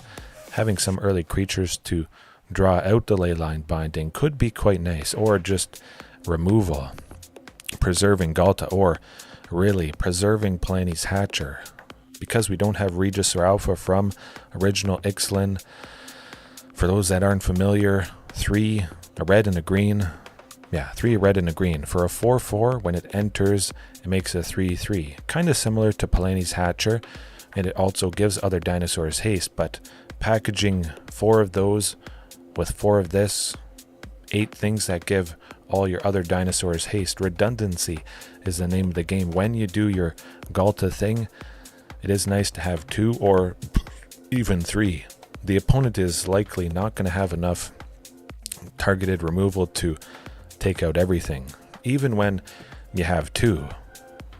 having some early creatures to draw out the Leyline Binding could be quite nice. Or just removal. Preserving Galta, or really preserving Palanti's Hatcher. Because we don't have Regis or Alpha from original Ixalli. For those that aren't familiar, 3, a red and a green. Yeah, 3 red and a green. For a 4/4, when it enters, it makes a 3/3. Kind of similar to Palanti's Hatcher, and it also gives other dinosaurs haste, but packaging 4 of those with 4 of this, 8 things that give all your other dinosaurs haste. Redundancy is the name of the game. When you do your Galta thing, it is nice to have 2 or even 3. The opponent is likely not going to have enough targeted removal to take out everything. Even when you have 2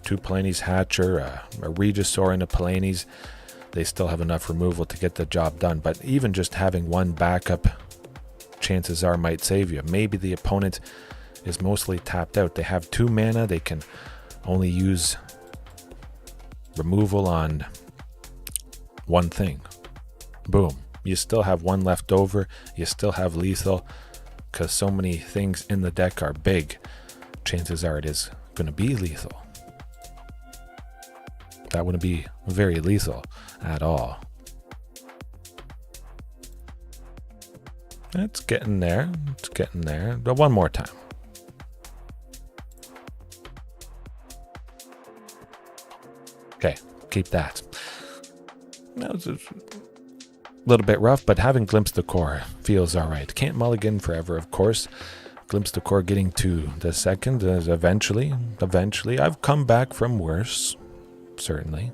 Palanti's Hatcher, a Regisaur and a Palanti's, they still have enough removal to get the job done. But even just having 1 backup, chances are, might save you. Maybe the opponent is mostly tapped out. They have 2 mana, they can only use removal on 1 thing. Boom. You still have 1 left over, you still have lethal. Because so many things in the deck are big, chances are it is going to be lethal. That wouldn't be very lethal at all. It's getting there. But one more time. Okay, keep that. That was a little bit rough, but having Glimpse the Core feels alright. Can't mulligan forever, of course. Glimpse the Core getting to the second is eventually. I've come back from worse, certainly.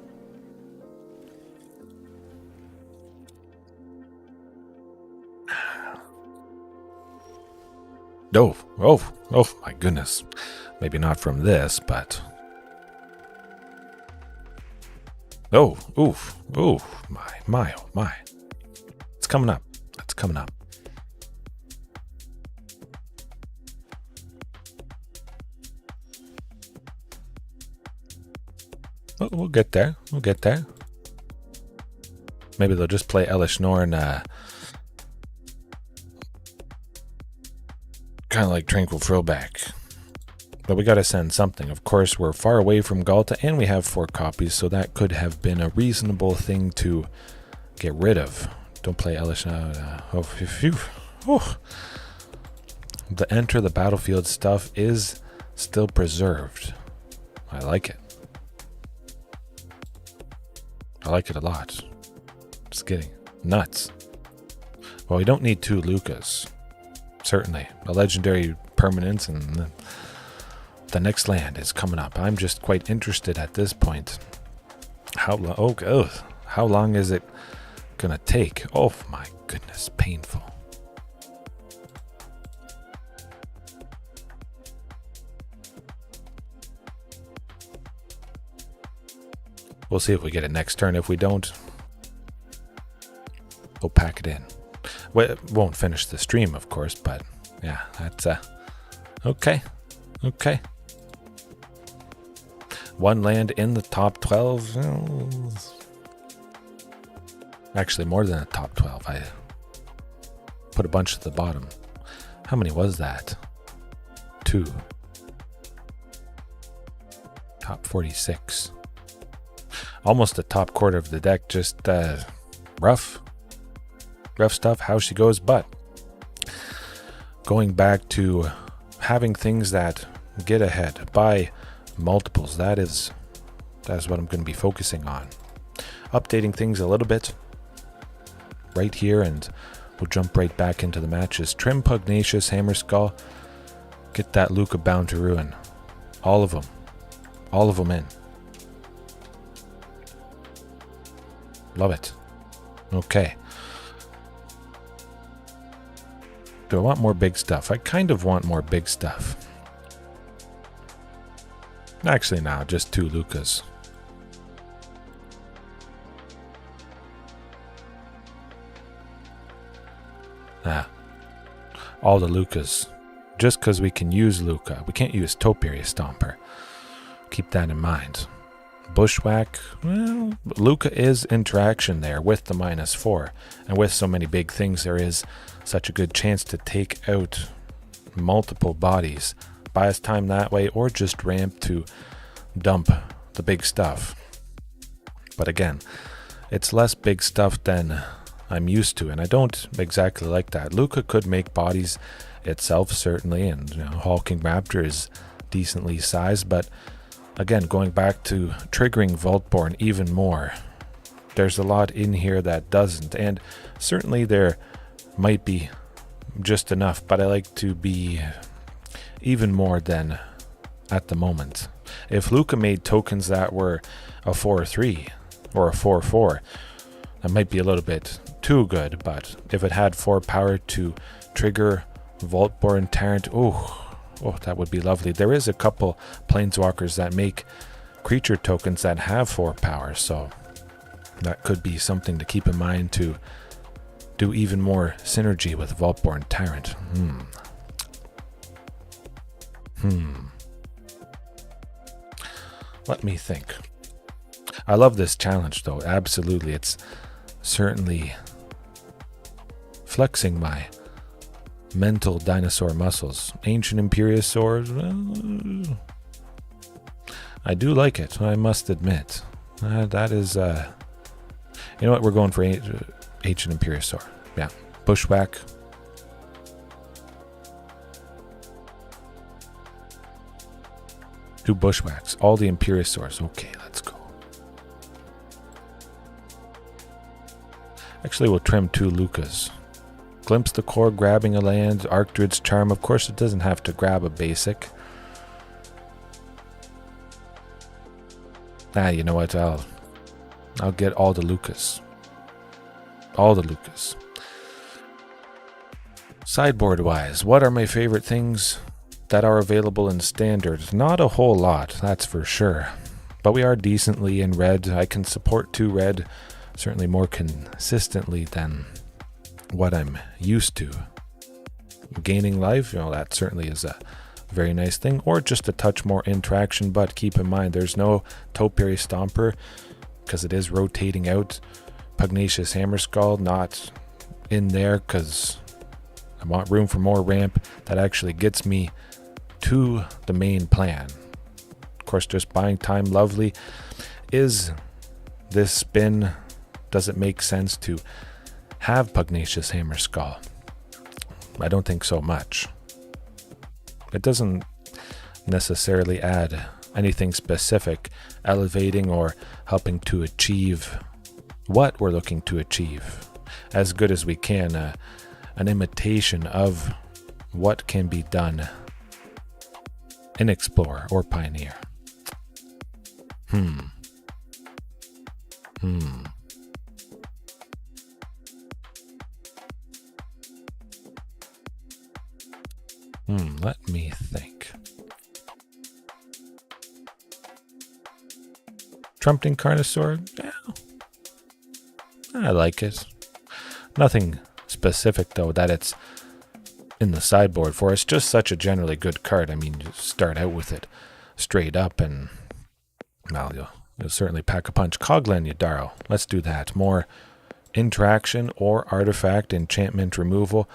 Oh my goodness. Maybe not from this, but... Oh, my. It's coming up. We'll get there. Maybe they'll just play Elishnorn, kind of like Tranquil Throwback. But we gotta send something. Of course, we're far away from Galta, and we have 4 copies, so that could have been a reasonable thing to get rid of. Don't play Elishnorn. The enter the battlefield stuff is still preserved. I like it. I like it a lot. Just kidding. Nuts. Well, we don't need 2 Lucas. Certainly. A legendary permanence, and the next land is coming up. I'm just quite interested at this point. How long is it gonna take? Oh my goodness, painful. We'll see if we get it next turn. If we don't, we'll pack it in. We won't finish the stream, of course, but yeah, that's okay. Okay. 1 land in the top 12. Actually, more than the top 12. I put a bunch at the bottom. How many was that? 2. Top 46. Almost the top quarter of the deck. Just rough stuff, how she goes. But going back to having things that get ahead by multiples, that is what I'm going to be focusing on. Updating things a little bit right here, and we'll jump right back into the matches. Trim Pugnacious Hammerskull. Get that Luca Bound to Ruin. All of them in. Love it. Okay. Do I want more big stuff? I kind of want more big stuff. Actually, no, just 2 Lucas. All the Lucas. Just because we can use Luca. We can't use Topiary Stomper. Keep that in mind. Bushwhack, well, Luca is interaction there with the -4, and with so many big things, there is such a good chance to take out multiple bodies. Buy us time that way, or just ramp to dump the big stuff. But again, it's less big stuff than I'm used to, and I don't exactly like that. Luca could make bodies itself, certainly, and Hulking Raptor is decently sized, but again, going back to triggering Vaultborn even more, there's a lot in here that doesn't, and certainly there might be just enough, but I like to be even more than at the moment. If Luca made tokens that were a 4/3 or a 4/4, that might be a little bit too good, but if it had 4 power to trigger Vaultborn Tyrant, oh, that would be lovely. There is a couple planeswalkers that make creature tokens that have 4 power, so that could be something to keep in mind to do even more synergy with Vaultborn Tyrant. Let me think. I love this challenge, though. Absolutely. It's certainly flexing my mental dinosaur muscles. Ancient Imperiosaurs, well, I do like it, I must admit. That is, you know what, we're going for Ancient Imperiosaur. Yeah, Bushwhack. Two Bushwhacks, all the Imperiosaurs. Okay, let's go. Actually, we'll trim 2 Lucas. Glimpse the Core, grabbing a land, Archdruid's Charm. Of course, it doesn't have to grab a basic. You know what? I'll get all the Lucas. All the Lucas. Sideboard-wise, what are my favorite things that are available in Standard? Not a whole lot, that's for sure. But we are decently in red. I can support 2 red, certainly more consistently than what I'm used to. Gaining life, that certainly is a very nice thing, or just a touch more interaction, but keep in mind there's no Topiary Stomper because it is rotating out Pugnacious Hammerskull not in there because I want room for more ramp that actually gets me to the main plan. Of course, just buying time lovely. Is this spin, does it make sense to have Pugnacious Hammerskull? I don't think so much. It doesn't necessarily add anything specific, elevating or helping to achieve what we're looking to achieve as good as we can. An imitation of what can be done in Explorer or Pioneer. Let me think. Trumpeting Carnosaur? Yeah. I like it. Nothing specific, though, that it's in the sideboard for. It's just such a generally good card. I mean, you start out with it straight up and, well, you'll certainly pack a punch. Coglan Yadaro. Let's do that. More interaction or artifact enchantment removal.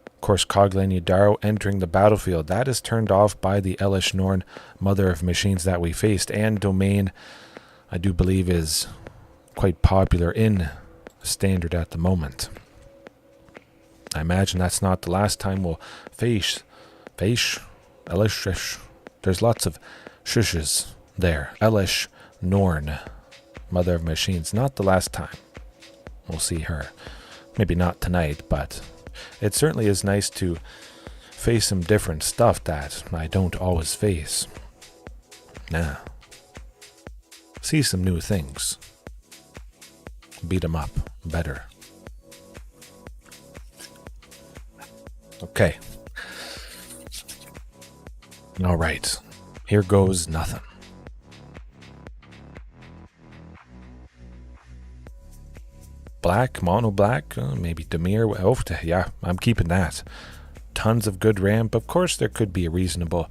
Of course, Coglan Yadaro entering the battlefield. That is turned off by the Elish Norn, Mother of Machines that we faced. And Domain, I do believe, is quite popular in Standard at the moment. I imagine that's not the last time we'll face Elish. There's lots of shushes there. Elish Norn, Mother of Machines. Not the last time we'll see her. Maybe not tonight, but it certainly is nice to face some different stuff that I don't always face. See some new things. Beat 'em up better. Okay. All right. Here goes nothing. Black, mono black, maybe Demir. Oh, yeah, I'm keeping that. Tons of good ramp. Of course, there could be a reasonable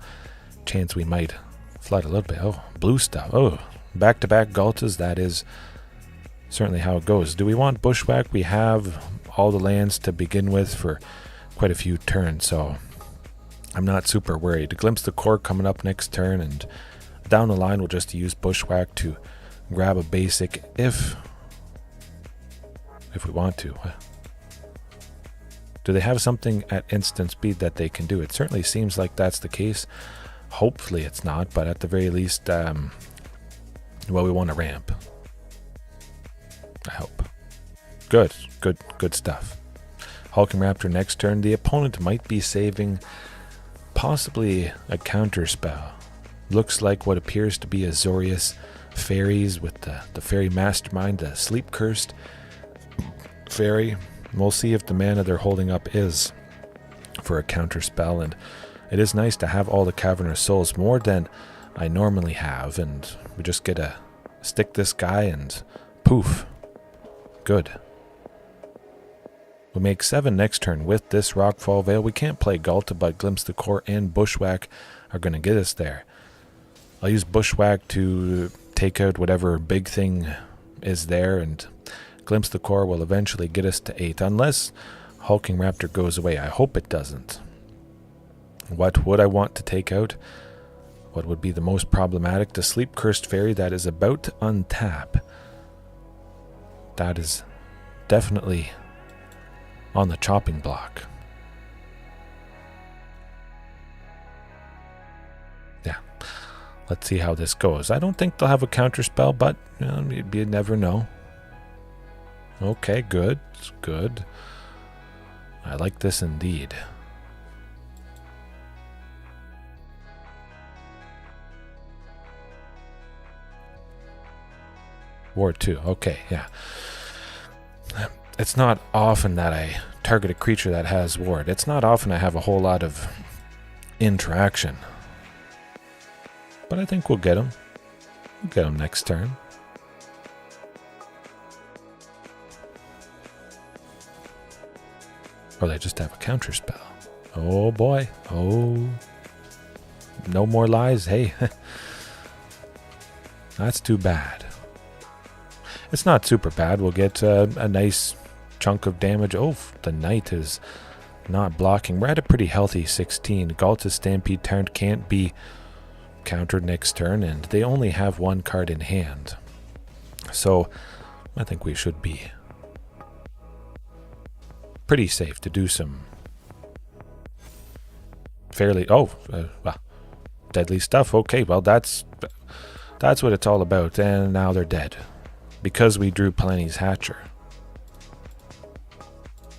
chance we might flood a little bit. Oh, blue stuff. Oh, back-to-back Galtas. That is certainly how it goes. Do we want Bushwhack? We have all the lands to begin with for quite a few turns, so I'm not super worried. Glimpse the Core coming up next turn, and down the line we'll just use Bushwhack to grab a basic if we want to. Do they have something at instant speed that they can do? It certainly seems like that's the case. Hopefully it's not, but at the very least, well, we want a ramp. I hope. Good stuff. Hulking Raptor next turn. The opponent might be saving possibly a counter spell. Looks like what appears to be Azorius fairies with the fairy mastermind, the sleep cursed fairy. We'll see if the mana they're holding up is for a counter spell, and it is nice to have all the Cavern of Souls, more than I normally have, and we just get to stick this guy and poof. Good. We'll make 7 next turn with this Rockfall Veil. We can't play Galta, but Glimpse the Core and Bushwhack are going to get us there. I'll use Bushwhack to take out whatever big thing is there, and Glimpse the Core will eventually get us to 8, unless Hulking Raptor goes away. I hope it doesn't. What would I want to take out? What would be the most problematic? The Sleep Cursed Fairy that is about to untap. That is definitely on the chopping block. Yeah. Let's see how this goes. I don't think they'll have a counter spell, but you never know. Okay, good. Good. I like this indeed. Ward 2. Okay, yeah. It's not often that I target a creature that has ward. It's not often I have a whole lot of interaction. But I think we'll get him. We'll get him next turn. Or they just have a counter spell. Oh boy. Oh. No more lies. Hey. That's too bad. It's not super bad. We'll get a nice chunk of damage. Oh, the knight is not blocking. We're at a pretty healthy 16. Galta's Stampede Tyrant can't be countered next turn, and they only have one card in hand. So I think we should be pretty safe to do some fairly... well, deadly stuff. Okay, well, that's what it's all about. And now they're dead. Because we drew Plenty's Hatcher.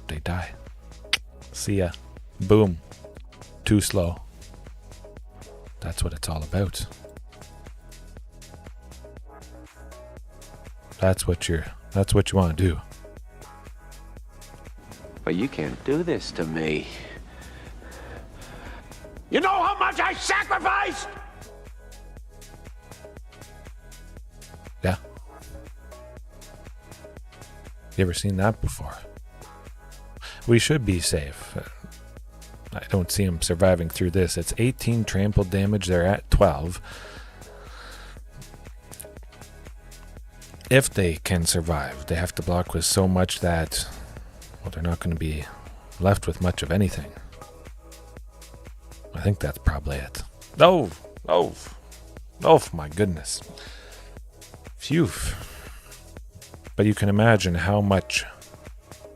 They die. See ya. Boom. Too slow. That's what it's all about. That's what you want to do. But you can't do this to me. You know how much I sacrificed? Yeah. You ever seen that before? We should be safe. I don't see him surviving through this. It's 18 trample damage. They're at 12. If they can survive, they have to block with so much that, well, they're not going to be left with much of anything. I think that's probably it. Oh, my goodness. Phew. But you can imagine how much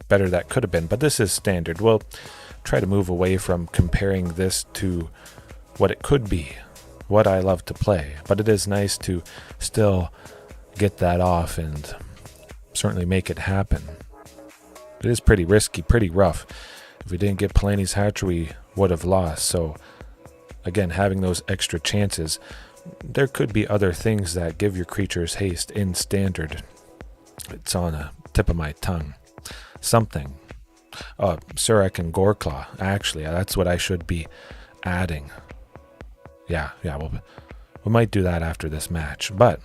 better that could have been. But this is standard. We'll try to move away from comparing this to what it could be, what I love to play. But it is nice to still get that off and certainly make it happen. It is pretty risky, pretty rough. If we didn't get Plenty's Hatcher, we would have lost. So again, having those extra chances, there could be other things that give your creatures haste in standard. It's on the tip of my tongue. Something. Surek and Goreclaw. Actually, that's what I should be adding. Yeah, we might do that after this match. But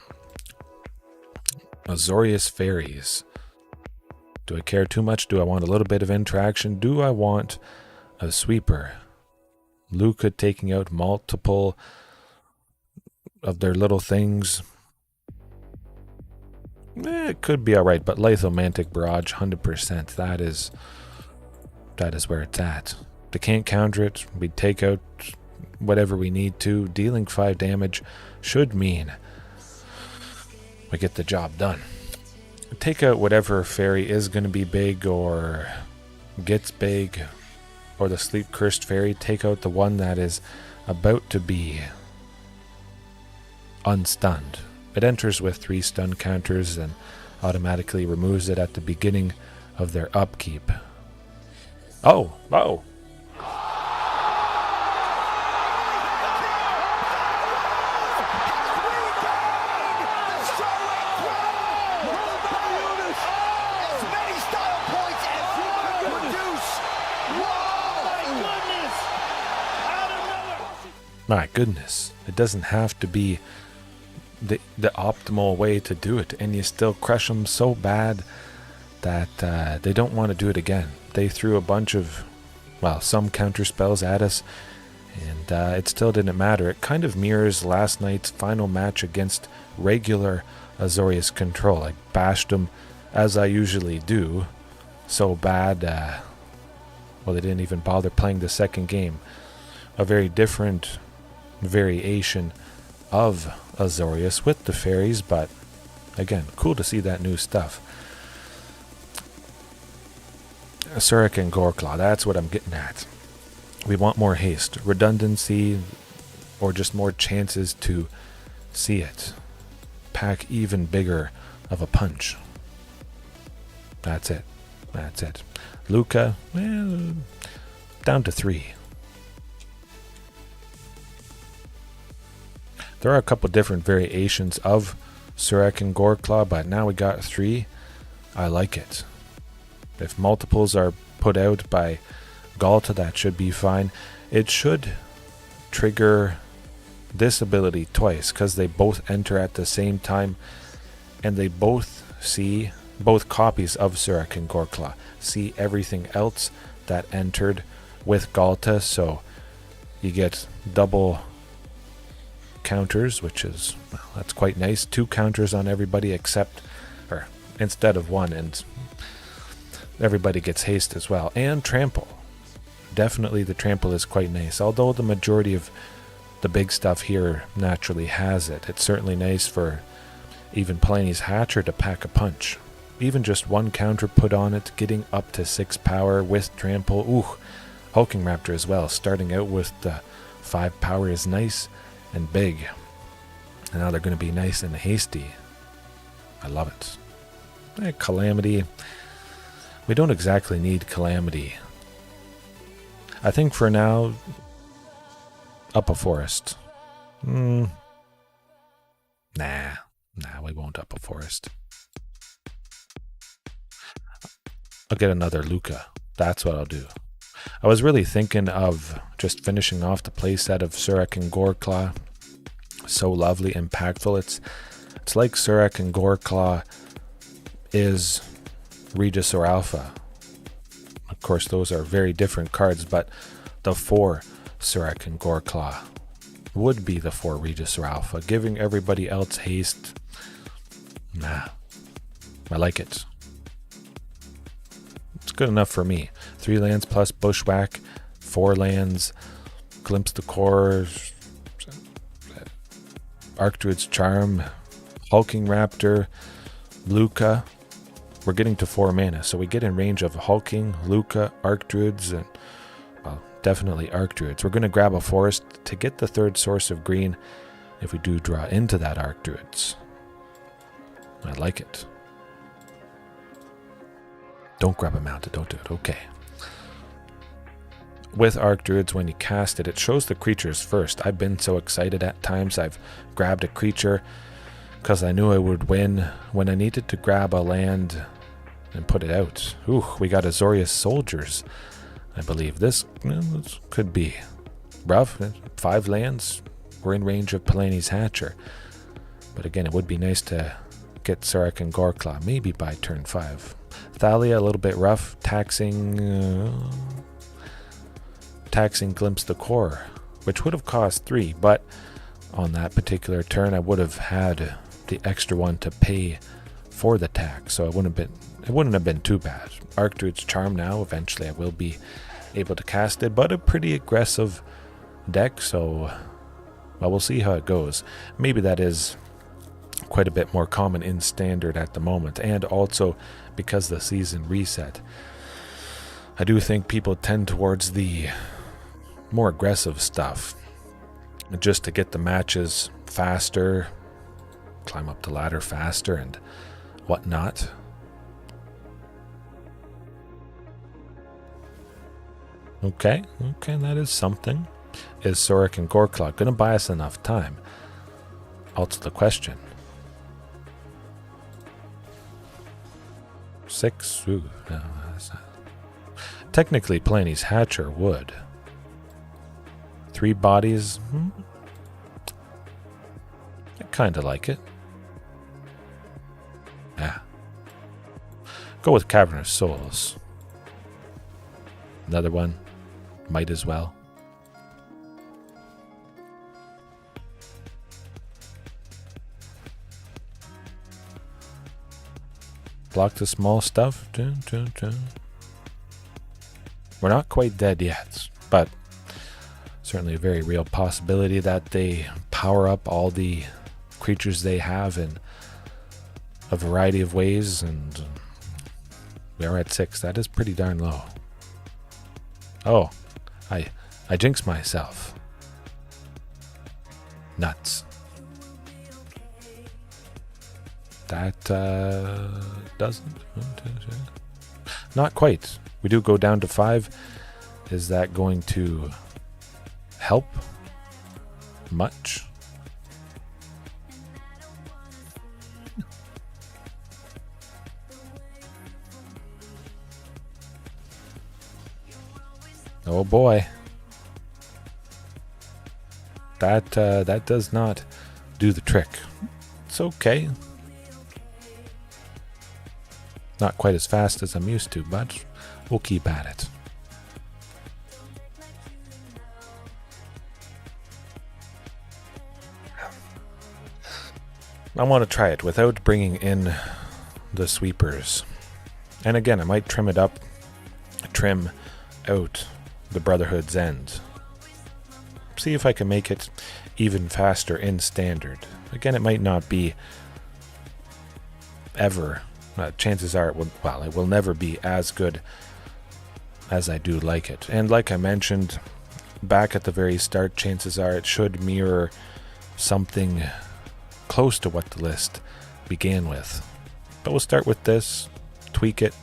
Azorius Fairies. Do I care too much? Do I want a little bit of interaction? Do I want a sweeper? Luca taking out multiple of their little things. It could be alright, but Lithomantic Barrage, 100%. That is where it's at. They can't counter it. We take out whatever we need to. Dealing 5 damage should mean we get the job done. Take out whatever fairy is going to be big or gets big, or the Sleep Cursed Fairy. Take out the one that is about to be unstunned. It enters with 3 stun counters and automatically removes it at the beginning of their upkeep. Oh! My goodness, it doesn't have to be the optimal way to do it, and you still crush them so bad that they don't want to do it again. They threw a bunch of, some counter spells at us, and it still didn't matter. It kind of mirrors last night's final match against regular Azorius Control. I bashed them, as I usually do, so bad, they didn't even bother playing the second game. A very different variation of Azorius with the fairies, but again, cool to see that new stuff. Surek and Goreclaw, that's what I'm getting at. We want more haste, redundancy, or just more chances to see it. Pack even bigger of a punch. That's it. Luca, down to 3. There are a couple different variations of Surek and Goreclaw, but now we got 3. I like it. If multiples are put out by Galta, that should be fine. It should trigger this ability twice, because they both enter at the same time, and they both copies of Surek and Goreclaw see everything else that entered with Galta, so you get double counters, which is, that's quite nice. 2 counters on everybody except, instead of one, and everybody gets haste as well. And trample. Definitely the trample is quite nice, although the majority of the big stuff here naturally has it. It's certainly nice for even Palaeon's Hatcher to pack a punch. Even just one counter put on it, getting up to 6 power with trample. Ooh, Hulking Raptor as well, starting out with the 5 power is nice and big. And now they're going to be nice and hasty. I love it. Calamity. We don't exactly need Calamity. I think for now, up a forest. Nah, we won't up a forest. I'll get another Luca. That's what I'll do. I was really thinking of just finishing off the playset of Surek and Goreclaw. So lovely, impactful. It's like Surek and Goreclaw is Regisaur Alpha. Of course, those are very different cards, but the 4 Surek and Goreclaw would be the 4 Regisaur Alpha, giving everybody else haste. Nah, I like it. It's good enough for me. 3 lands plus Bushwhack, 4 lands, Glimpse the Core, Archdruid's Charm, Hulking Raptor, Luca. We're getting to 4 mana, so we get in range of Hulking, Luca, Archdruids, and well, definitely Archdruids. We're going to grab a forest to get the 3rd source of green if we do draw into that Archdruids. I like it. Don't grab a mountain, don't do it. Okay. With Archdruids, when you cast it, it shows the creatures first. I've been so excited at times. I've grabbed a creature because I knew I would win when I needed to grab a land and put it out. Ooh, we got Azorius Soldiers, I believe. This could be rough. 5 lands. We're in range of Palaeon's Hatcher. But again, it would be nice to get Surek and Goreclaw, maybe by turn 5. Thalia, a little bit rough. Taxing Glimpse the Core, which would have cost 3, but on that particular turn I would have had the extra one to pay for the tax, so it wouldn't have been too bad. Archdruid's Charm now, eventually I will be able to cast it, but a pretty aggressive deck, so well, we'll see how it goes. Maybe that is quite a bit more common in Standard at the moment, and also because the season reset, I do think people tend towards the more aggressive stuff just to get the matches faster, climb up the ladder faster and whatnot. Okay, that is something. Is Surek and Goreclaw going to buy us enough time? Also the question. 6? Ooh, no, that's not. Technically, Palaeon's Hatcher would. 3 bodies? I kind of like it. Yeah. Go with Cavern of Souls. Another one. Might as well. Block the small stuff. Dun, dun, dun. We're not quite dead yet, but certainly a very real possibility that they power up all the creatures they have in a variety of ways, and we are at 6. That is pretty darn low. Oh, I jinxed myself. Nuts. That doesn't. Not quite. We do go down to 5. Is that going to help much? Oh boy. That does not do the trick. It's okay. Not quite as fast as I'm used to, but we'll keep at it. I want to try it without bringing in the sweepers. And again, I might trim out the Brotherhood's end. See if I can make it even faster in standard. Again, it might not be ever. Chances are it will never be as good as I do like it. And like I mentioned back at the very start, chances are it should mirror something close to what the list began with. But we'll start with this, tweak it.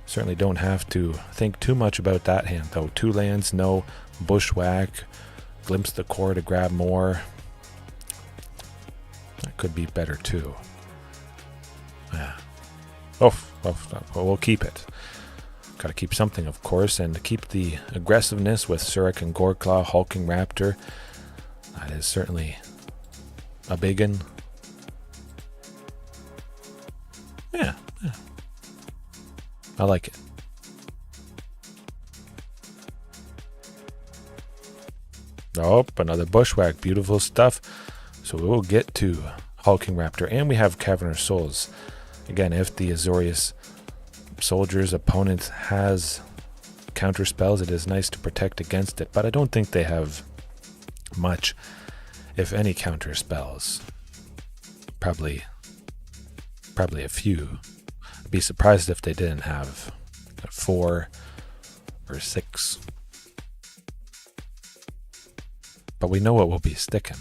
Certainly don't have to think too much about that hand though. 2 lands, no bushwhack, glimpse the core to grab more. That could be better too. Yeah. We'll keep it. Gotta keep something, of course, and keep the aggressiveness with Surik and Goreclaw, Hulking Raptor. That is certainly a big one. Yeah. I like it. Oh, another bushwhack. Beautiful stuff. So we will get to Hulking Raptor, and we have Cavern of Souls. Again, if the Azorius soldier's opponent has counter spells, it is nice to protect against it, but I don't think they have much, if any, counter spells. Probably a few. I'd be surprised if they didn't have 4 or 6. But we know what will be sticking.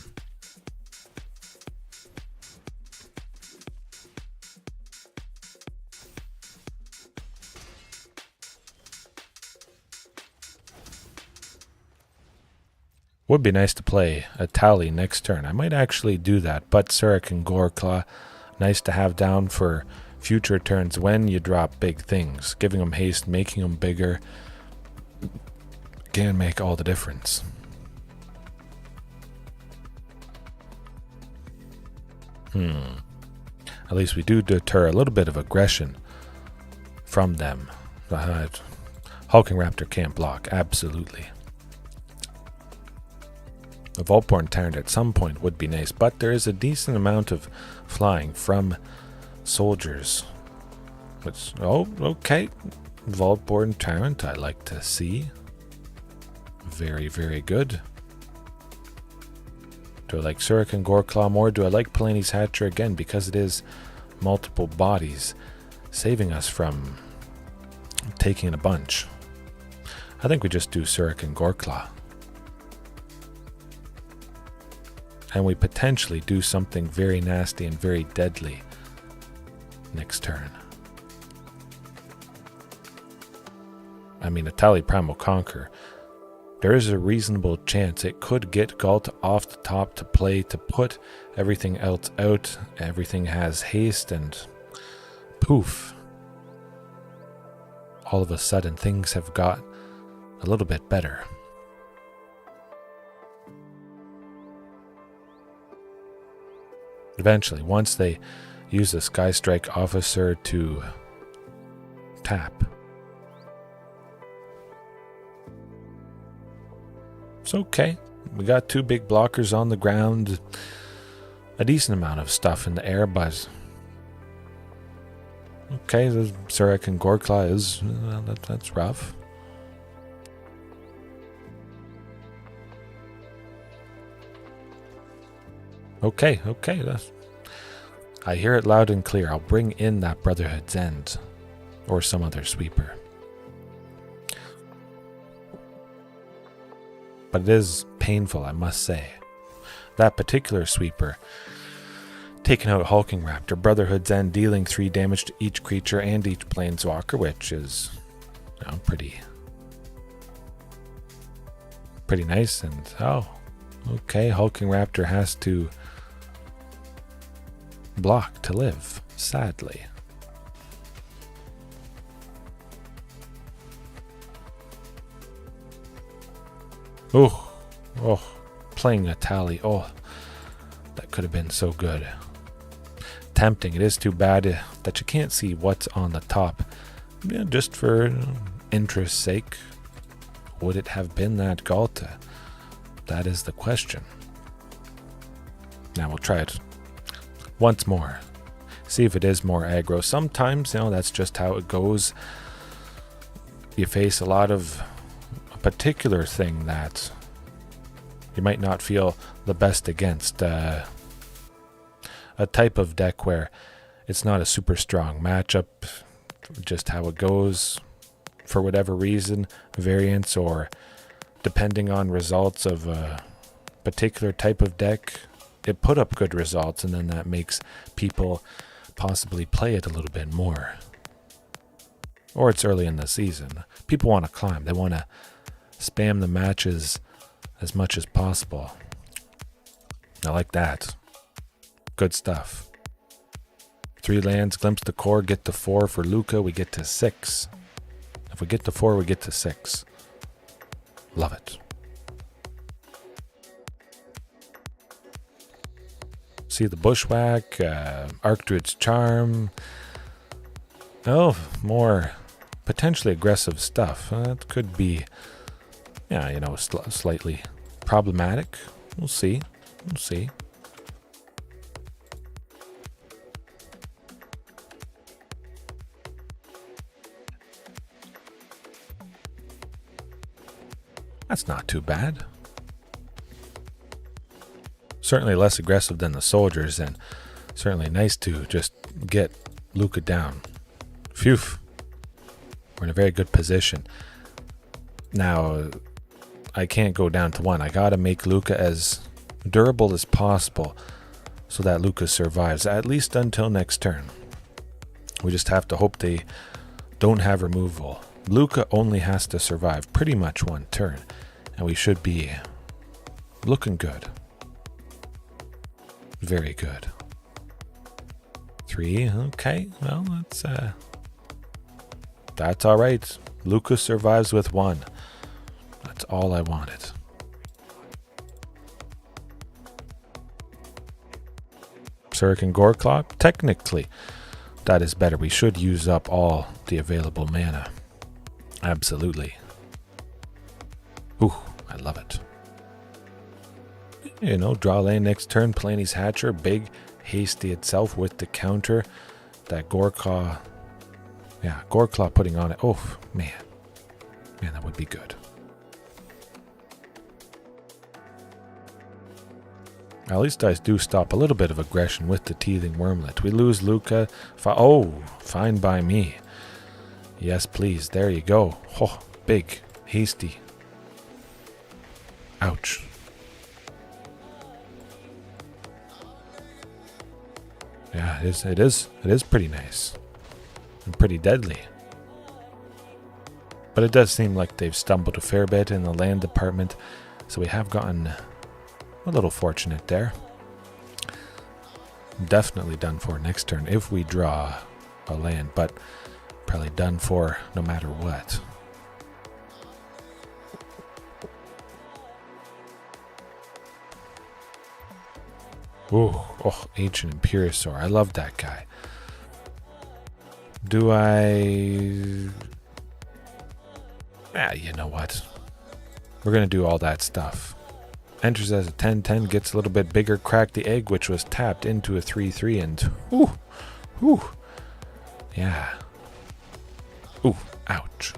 Would be nice to play Etali next turn. I might actually do that, but Surik and Goreclaw, nice to have down for future turns when you drop big things. Giving them haste, making them bigger, can make all the difference. At least we do deter a little bit of aggression from them. Hulking Raptor can't block, absolutely. A Vaultborn Tyrant at some point would be nice, but there is a decent amount of flying from soldiers. Which, okay. Vaultborn Tyrant, I like to see. Very, very good. Do I like Surik and Goreclaw more? Do I like Palani's Hatcher again? Because it is multiple bodies, saving us from taking a bunch. I think we just do Surik and Goreclaw. And we potentially do something very nasty and very deadly next turn. I mean, Etali Primal Conqueror. There is a reasonable chance it could get Galt off the top to play to put everything else out. Everything has haste and poof. All of a sudden things have got a little bit better. Eventually, once they use the Sky Strike Officer to tap. It's okay. We got 2 big blockers on the ground. A decent amount of stuff in the air, but okay, the Surik and Goreclaw is that's rough. Okay. I hear it loud and clear. I'll bring in that Brotherhood's End or some other sweeper. But it is painful, I must say. That particular sweeper, taking out Hulking Raptor, Brotherhood's End, dealing 3 damage to each creature and each planeswalker, which is pretty nice. And okay, Hulking Raptor has to block to live, sadly. Playing Etali. That could have been so good. Tempting. It is too bad that you can't see what's on the top. Yeah, just for interest's sake, would it have been that Galta? That is the question. Now we'll try it once more. see if it is more aggro. Sometimes, that's just how it goes. You face a lot of a particular thing that you might not feel the best against. A type of deck where it's not a super strong matchup, just how it goes for whatever reason, variance, or depending on results of a particular type of deck, it put up good results, and then that makes people possibly play it a little bit more. Or it's early in the season. People want to climb. They want to spam the matches as much as possible. I like that. Good stuff. 3 lands, glimpse the core, get to 4 for Luca, we get to 6. If we get to 4, we get to 6. Love it. See the Bushwhack, Archdruid's Charm. Oh, more potentially aggressive stuff. That could be, slightly problematic. We'll see. That's not too bad. Certainly less aggressive than the soldiers, and certainly nice to just get Luca down. Phew. We're in a very good position. Now, I can't go down to 1. I gotta make Luca as durable as possible so that Luca survives, at least until next turn. We just have to hope they don't have removal. Luca only has to survive pretty much 1 turn, and we should be looking good. Very good. 3, okay, well, that's all right. Luca survives with 1. That's all I wanted. Surikhan Goreclaw, technically, that is better. We should use up all the available mana. Absolutely. Ooh, I love it. Draw lane next turn, Palanis Hatcher, big, hasty itself with the counter. That Goreclaw, Goreclaw putting on it. Oh, man, that would be good. At least I do stop a little bit of aggression with the Teething Wormlet. We lose Luca. Fine by me. Yes, please. There you go. Oh, big, hasty. Ouch. Yeah, it is pretty nice. And pretty deadly. But it does seem like they've stumbled a fair bit in the land department, so we have gotten a little fortunate there. Definitely done for next turn if we draw a land, but probably done for no matter what. Ooh, Ancient Imperiosaur. I love that guy. Do I... you know what? We're going to do all that stuff. Enters as a 10-10, gets a little bit bigger, crack the egg, which was tapped into a 3-3, and... Ooh. Yeah. Ooh, ouch.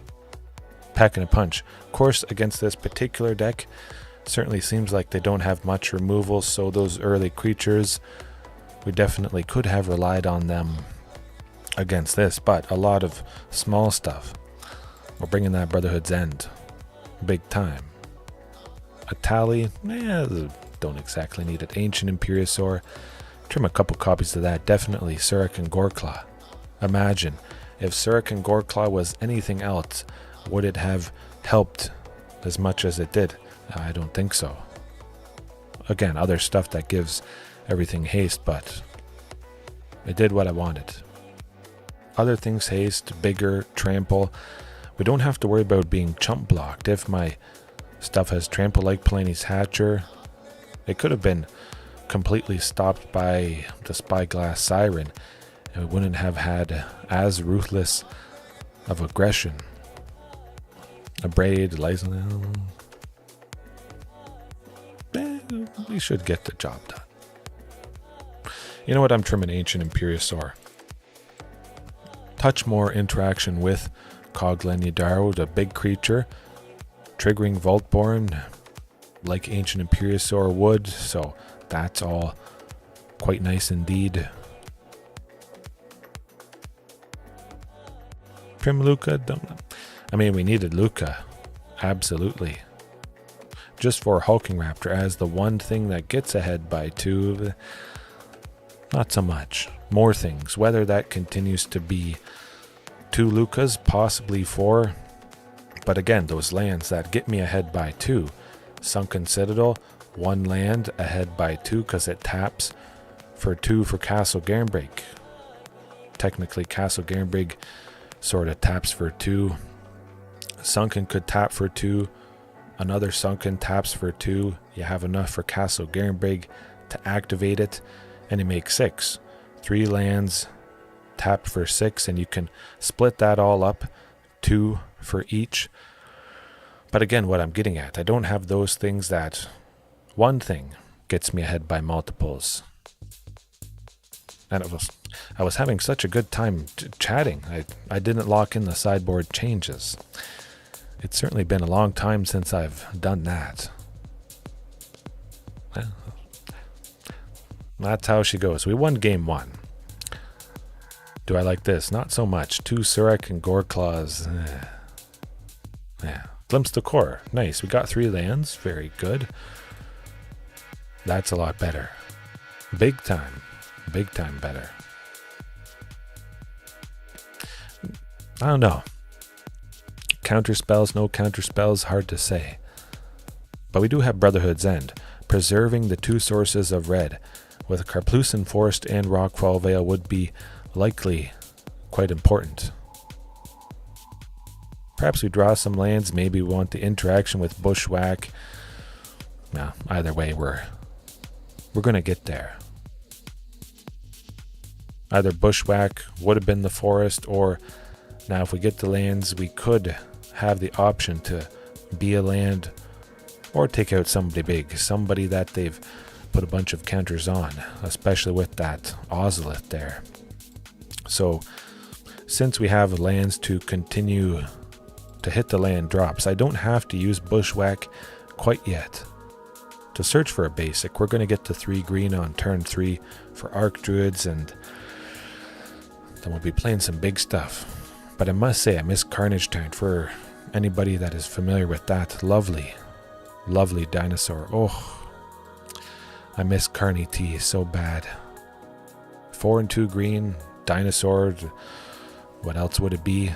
Pack and a punch. Of course, against this particular deck, certainly seems like they don't have much removal, so those early creatures, we definitely could have relied on them against this, but a lot of small stuff. We're bringing that Brotherhood's End big time. Etali, don't exactly need it. Ancient Imperiosaur, trim a couple copies of that. Definitely Surikhan Goreclaw. Imagine if Surikhan Goreclaw was anything else, would it have helped as much as it did? I don't think so. Again, other stuff that gives everything haste, but it did what I wanted. Other things haste, bigger, trample. We don't have to worry about being chump blocked. If my stuff has trample like Palanis Hatcher, it could have been completely stopped by the Spyglass Siren, and we wouldn't have had as ruthless of aggression. A braid, Lyson. We should get the job done. You know what? I'm trimming Ancient Imperiosaur. Touch more interaction with Coglenyadaro, the big creature. Triggering Voltborn like Ancient Imperiosaur would, so that's all quite nice indeed. Trim Luca? I mean, we needed Luca. Absolutely. Just for Hulking Raptor as the one thing that gets ahead by 2. Not so much. More things. Whether that continues to be 2 Lucas, possibly 4. But again, those lands that get me ahead by 2. Sunken Citadel, 1 land ahead by 2 because it taps for 2 for Castle Garenbrig. Technically, Castle Garenbrig sort of taps for 2. Sunken could tap for 2. Another Sunken taps for 2. You have enough for Castle Garenbrig to activate it, and you make 6. 3 lands tap for 6, and you can split that all up, 2 for each. But again, what I'm getting at, I don't have those things that one thing gets me ahead by multiples. And I was having such a good time chatting. I didn't lock in the sideboard changes. It's certainly been a long time since I've done that. Well, that's how she goes. We won game 1. Do I like this? Not so much. 2 Surek and Goreclaws. Yeah. Glimpse the Core. Nice. We got 3 lands. Very good. That's a lot better. Big time. Big time better. I don't know. Counter spells, no counter spells, hard to say. But we do have Brotherhood's End. Preserving the 2 sources of red with Karplusan Forest and Rockfall Vale would be likely quite important. Perhaps we draw some lands, maybe we want the interaction with Bushwhack. No, either way, we're going to get there. Either Bushwhack would have been the forest, or now if we get the lands, we could have the option to be a land or take out somebody big, somebody that they've put a bunch of counters on, especially with that Ozolith there. So since we have lands to continue to hit the land drops, I don't have to use Bushwhack quite yet. To search for a basic, we're going to get to 3 green on turn 3 for Archdruids, and then we'll be playing some big stuff. But I must say, I miss Carnage Town. For anybody that is familiar with that lovely, lovely dinosaur. Oh, I miss Carney T so bad. 4 and 2 green, dinosaur. What else would it be?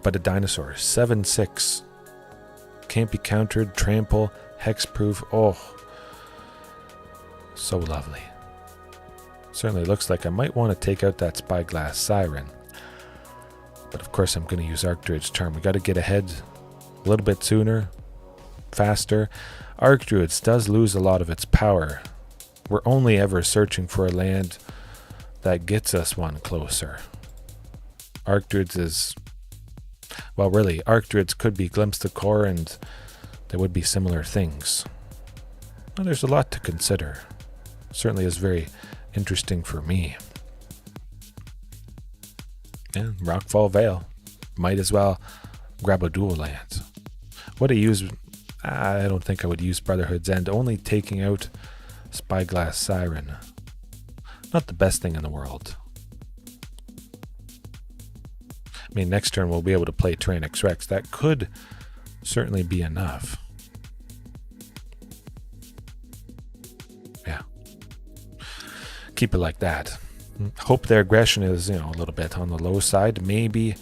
But a dinosaur. 7/6. Can't be countered, trample, hexproof. Oh, so lovely. Certainly looks like I might want to take out that Spyglass Siren. But of course I'm going to use Archdruid's Charm. We got to get ahead a little bit sooner, faster. Archdruids does lose a lot of its power. We're only ever searching for a land that gets us one closer. Archdruids is... well, really, Archdruids could be Glimpse the Core, and there would be similar things. Well, there's a lot to consider. Certainly is very interesting for me. Yeah, Rockfall Vale. Might as well grab a dual land. What I use... I don't think I would use Brotherhood's End. Only taking out Spyglass Siren. Not the best thing in the world. I mean, next turn we'll be able to play Tyrannix Rex. That could certainly be enough. Yeah. Keep it like that. Hope their aggression is, a little bit on the low side. Maybe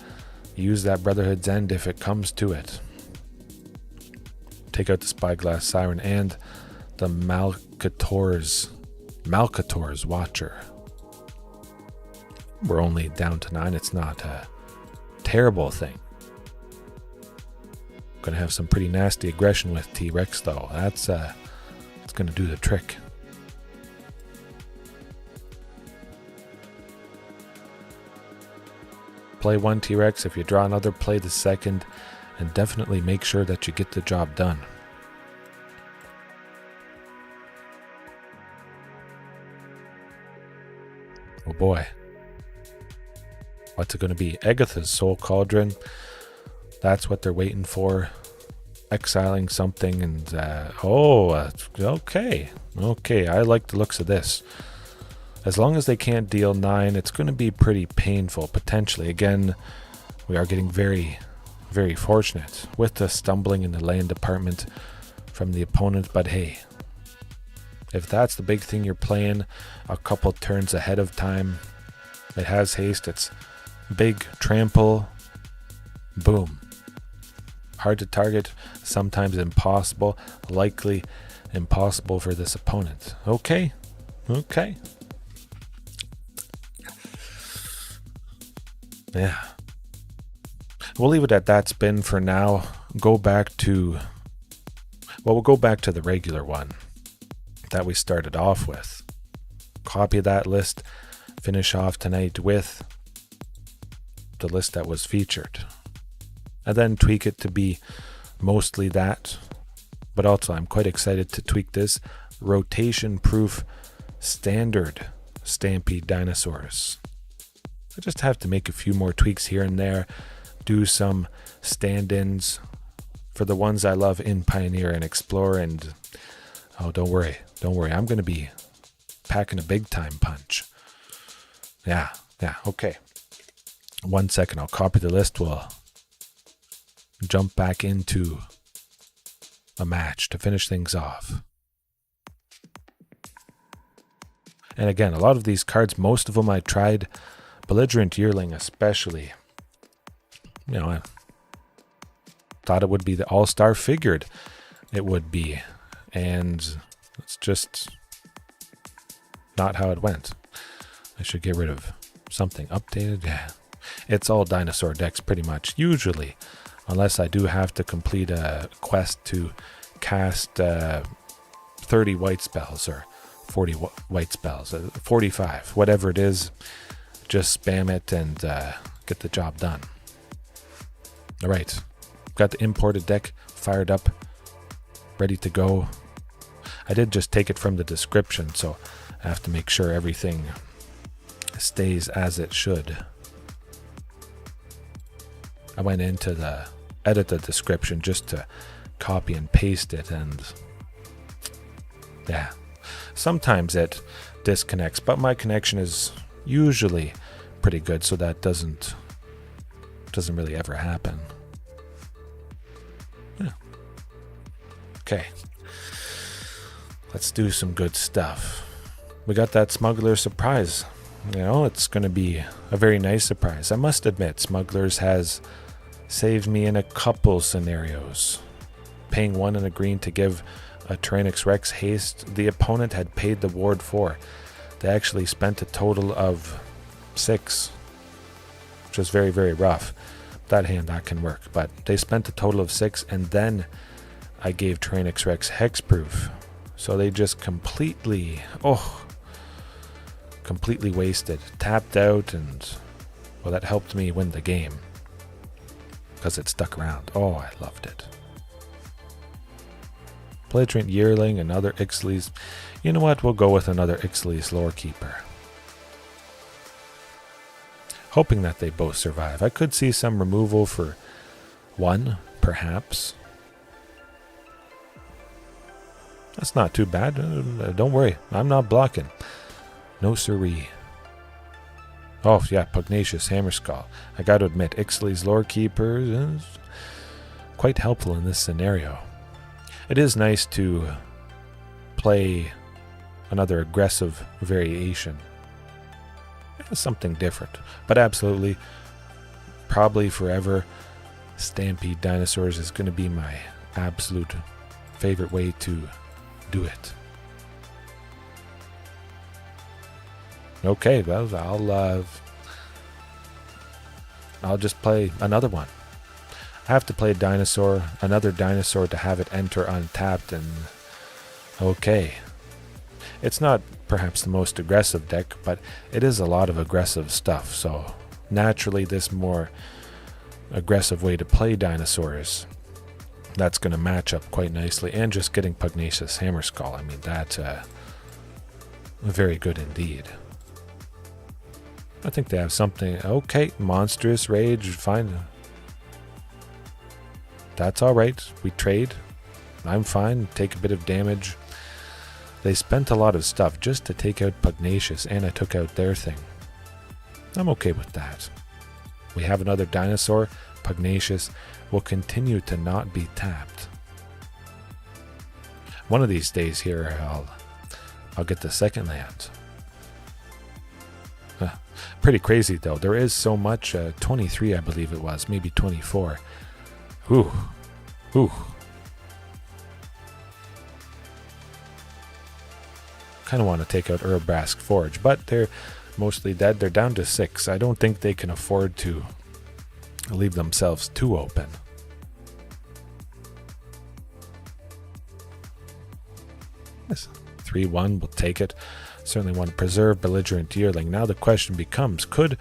use that Brotherhood's End if it comes to it. Take out the Spyglass Siren and the Malcator's Watcher. We're only down to 9. It's not a terrible thing. Gonna have some pretty nasty aggression with T-Rex though. It's gonna do the trick. Play 1 T-Rex. If you draw another, play the second, and definitely make sure that you get the job done. Oh boy. What's it going to be? Agatha's Soul Cauldron. That's what they're waiting for. Exiling something and... okay. Okay, I like the looks of this. As long as they can't deal 9, it's going to be pretty painful, potentially. Again, we are getting very, very fortunate with the stumbling in the land department from the opponent. But hey, if that's the big thing you're playing, a couple turns ahead of time, it has haste, it's big, trample, boom. Hard to target, sometimes impossible, likely impossible for this opponent. Okay. Yeah. We'll leave it at that spin for now. We'll go back to the regular one that we started off with. Copy that list, finish off tonight with the list that was featured. And then tweak it to be mostly that. But also I'm quite excited to tweak this rotation-proof standard Stampede Dinosaurs. I just have to make a few more tweaks here and there, do some stand-ins for the ones I love in Pioneer and Explorer, and don't worry, I'm going to be packing a big-time punch. Yeah, okay. 1 second, I'll copy the list, we'll jump back into a match to finish things off. And again, a lot of these cards, most of them I tried, Belligerent Yearling especially. I thought it would be the all-star, figured it would be, and it's just not how it went. I should get rid of something updated. Yeah, it's all dinosaur decks pretty much, usually, unless I do have to complete a quest to cast 30 white spells or 40 white spells, 45, whatever it is. Just spam it and get the job done. All right, got the imported deck fired up, ready to go. I did just take it from the description, so I have to make sure everything stays as it should. I went into the edit the description just to copy and paste it, and yeah, sometimes it disconnects, but my connection is usually pretty good, so that doesn't really ever happen. Yeah. Okay. Let's do some good stuff. We got that Smuggler surprise. It's going to be a very nice surprise. I must admit, Smugglers has saved me in a couple scenarios. Paying 1 and a green to give a Tyrannosaurus Rex haste the opponent had paid the ward for. They actually spent a total of 6, which was very, very rough. That hand, that can work. But they spent a total of 6, and then I gave Tyrannosaurus Rex hexproof. So they just completely wasted. Tapped out, and, well, that helped me win the game. Because it stuck around. Oh, I loved it. Belligerent Yearling, another Ixalli's. You know what? We'll go with another Ixalli's Lorekeeper. Hoping that they both survive. I could see some removal for 1, perhaps. That's not too bad. Don't worry. I'm not blocking. No siree. Oh, yeah, Pugnacious Hammerskull. I got to admit, Ixalli's Lorekeeper is quite helpful in this scenario. It is nice to play another aggressive variation. Something different. But absolutely, probably forever, Stampede Dinosaurs is going to be my absolute favorite way to do it. Okay, well, I'll just play another one. I have to play another dinosaur to have it enter untapped, and okay. It's not perhaps the most aggressive deck, but it is a lot of aggressive stuff, so naturally this more aggressive way to play dinosaurs, that's going to match up quite nicely. And just getting Pugnacious Hammerskull, I mean, that's very good indeed. I think they have something. Okay, monstrous rage. Fine. That's all right. We trade. I'm fine. Take a bit of damage. They spent a lot of stuff just to take out Pugnacious, and I took out their thing. I'm okay with that. We have another dinosaur. Pugnacious will continue to not be tapped. One of these days here, I'll get the second land. Pretty crazy though. There is so much. 23, I believe it was, maybe 24. Ooh, ooh. Kind of want to take out Urbrask Forge, but they're mostly dead. They're down to 6. I don't think they can afford to leave themselves too open. Yes, 3-1, we'll take it. Certainly want to preserve Belligerent Yearling. Now the question becomes, could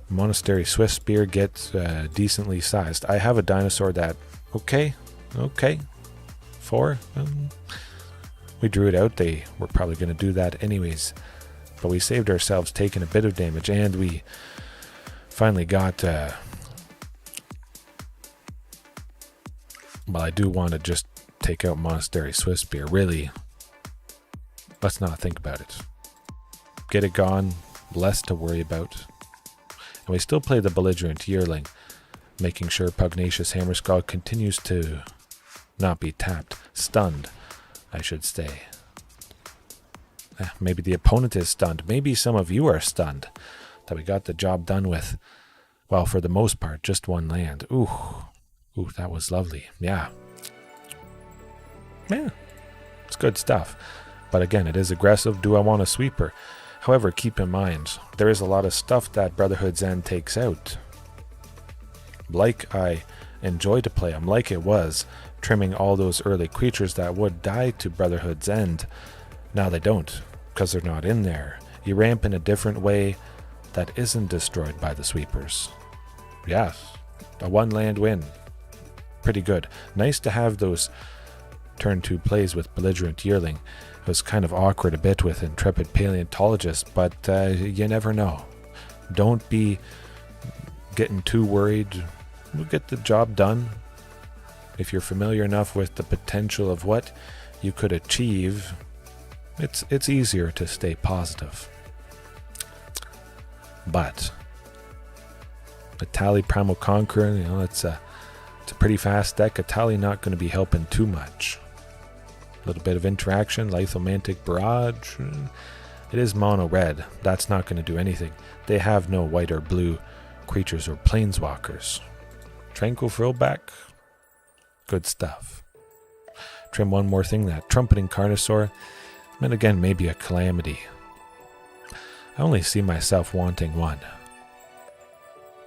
Monastery Swift Spear get decently sized? I have a dinosaur that, okay, 4. We drew it out. They were probably going to do that anyways. But we saved ourselves taking a bit of damage, and we finally got... well, I do want to just take out Monastery Swift Spear. Really, let's not think about it. Get it gone, less to worry about. And we still play the Belligerent Yearling, making sure Pugnacious Hammerskull continues to not be tapped. Stunned, I should say. Maybe the opponent is stunned. Maybe some of you are stunned that we got the job done with, well, for the most part, just one land. Ooh, that was lovely. Yeah, it's good stuff. But again, it is aggressive. Do I want a sweeper? However, keep in mind, there is a lot of stuff that Brotherhood's End takes out. Like I enjoy to play them, like it was, trimming all those early creatures that would die to Brotherhood's End. Now they don't, because they're not in there. You ramp in a different way that isn't destroyed by the sweepers. Yes, a 1-land win. Pretty good. Nice to have those turn 2 plays with Belligerent Yearling. It was kind of awkward a bit with Intrepid Paleontologist, but you never know. Don't be getting too worried. We'll get the job done. If you're familiar enough with the potential of what you could achieve, it's easier to stay positive. But Etali, Primal Conqueror, it's a pretty fast deck. Etali not going to be helping too much. A little bit of interaction, Lithomantic Barrage. It is mono red. That's not going to do anything. They have no white or blue creatures or planeswalkers. Tranquil Throwback. Good stuff. Trim one more thing, that Trumpeting Carnosaur. And again, maybe a Calamity. I only see myself wanting one.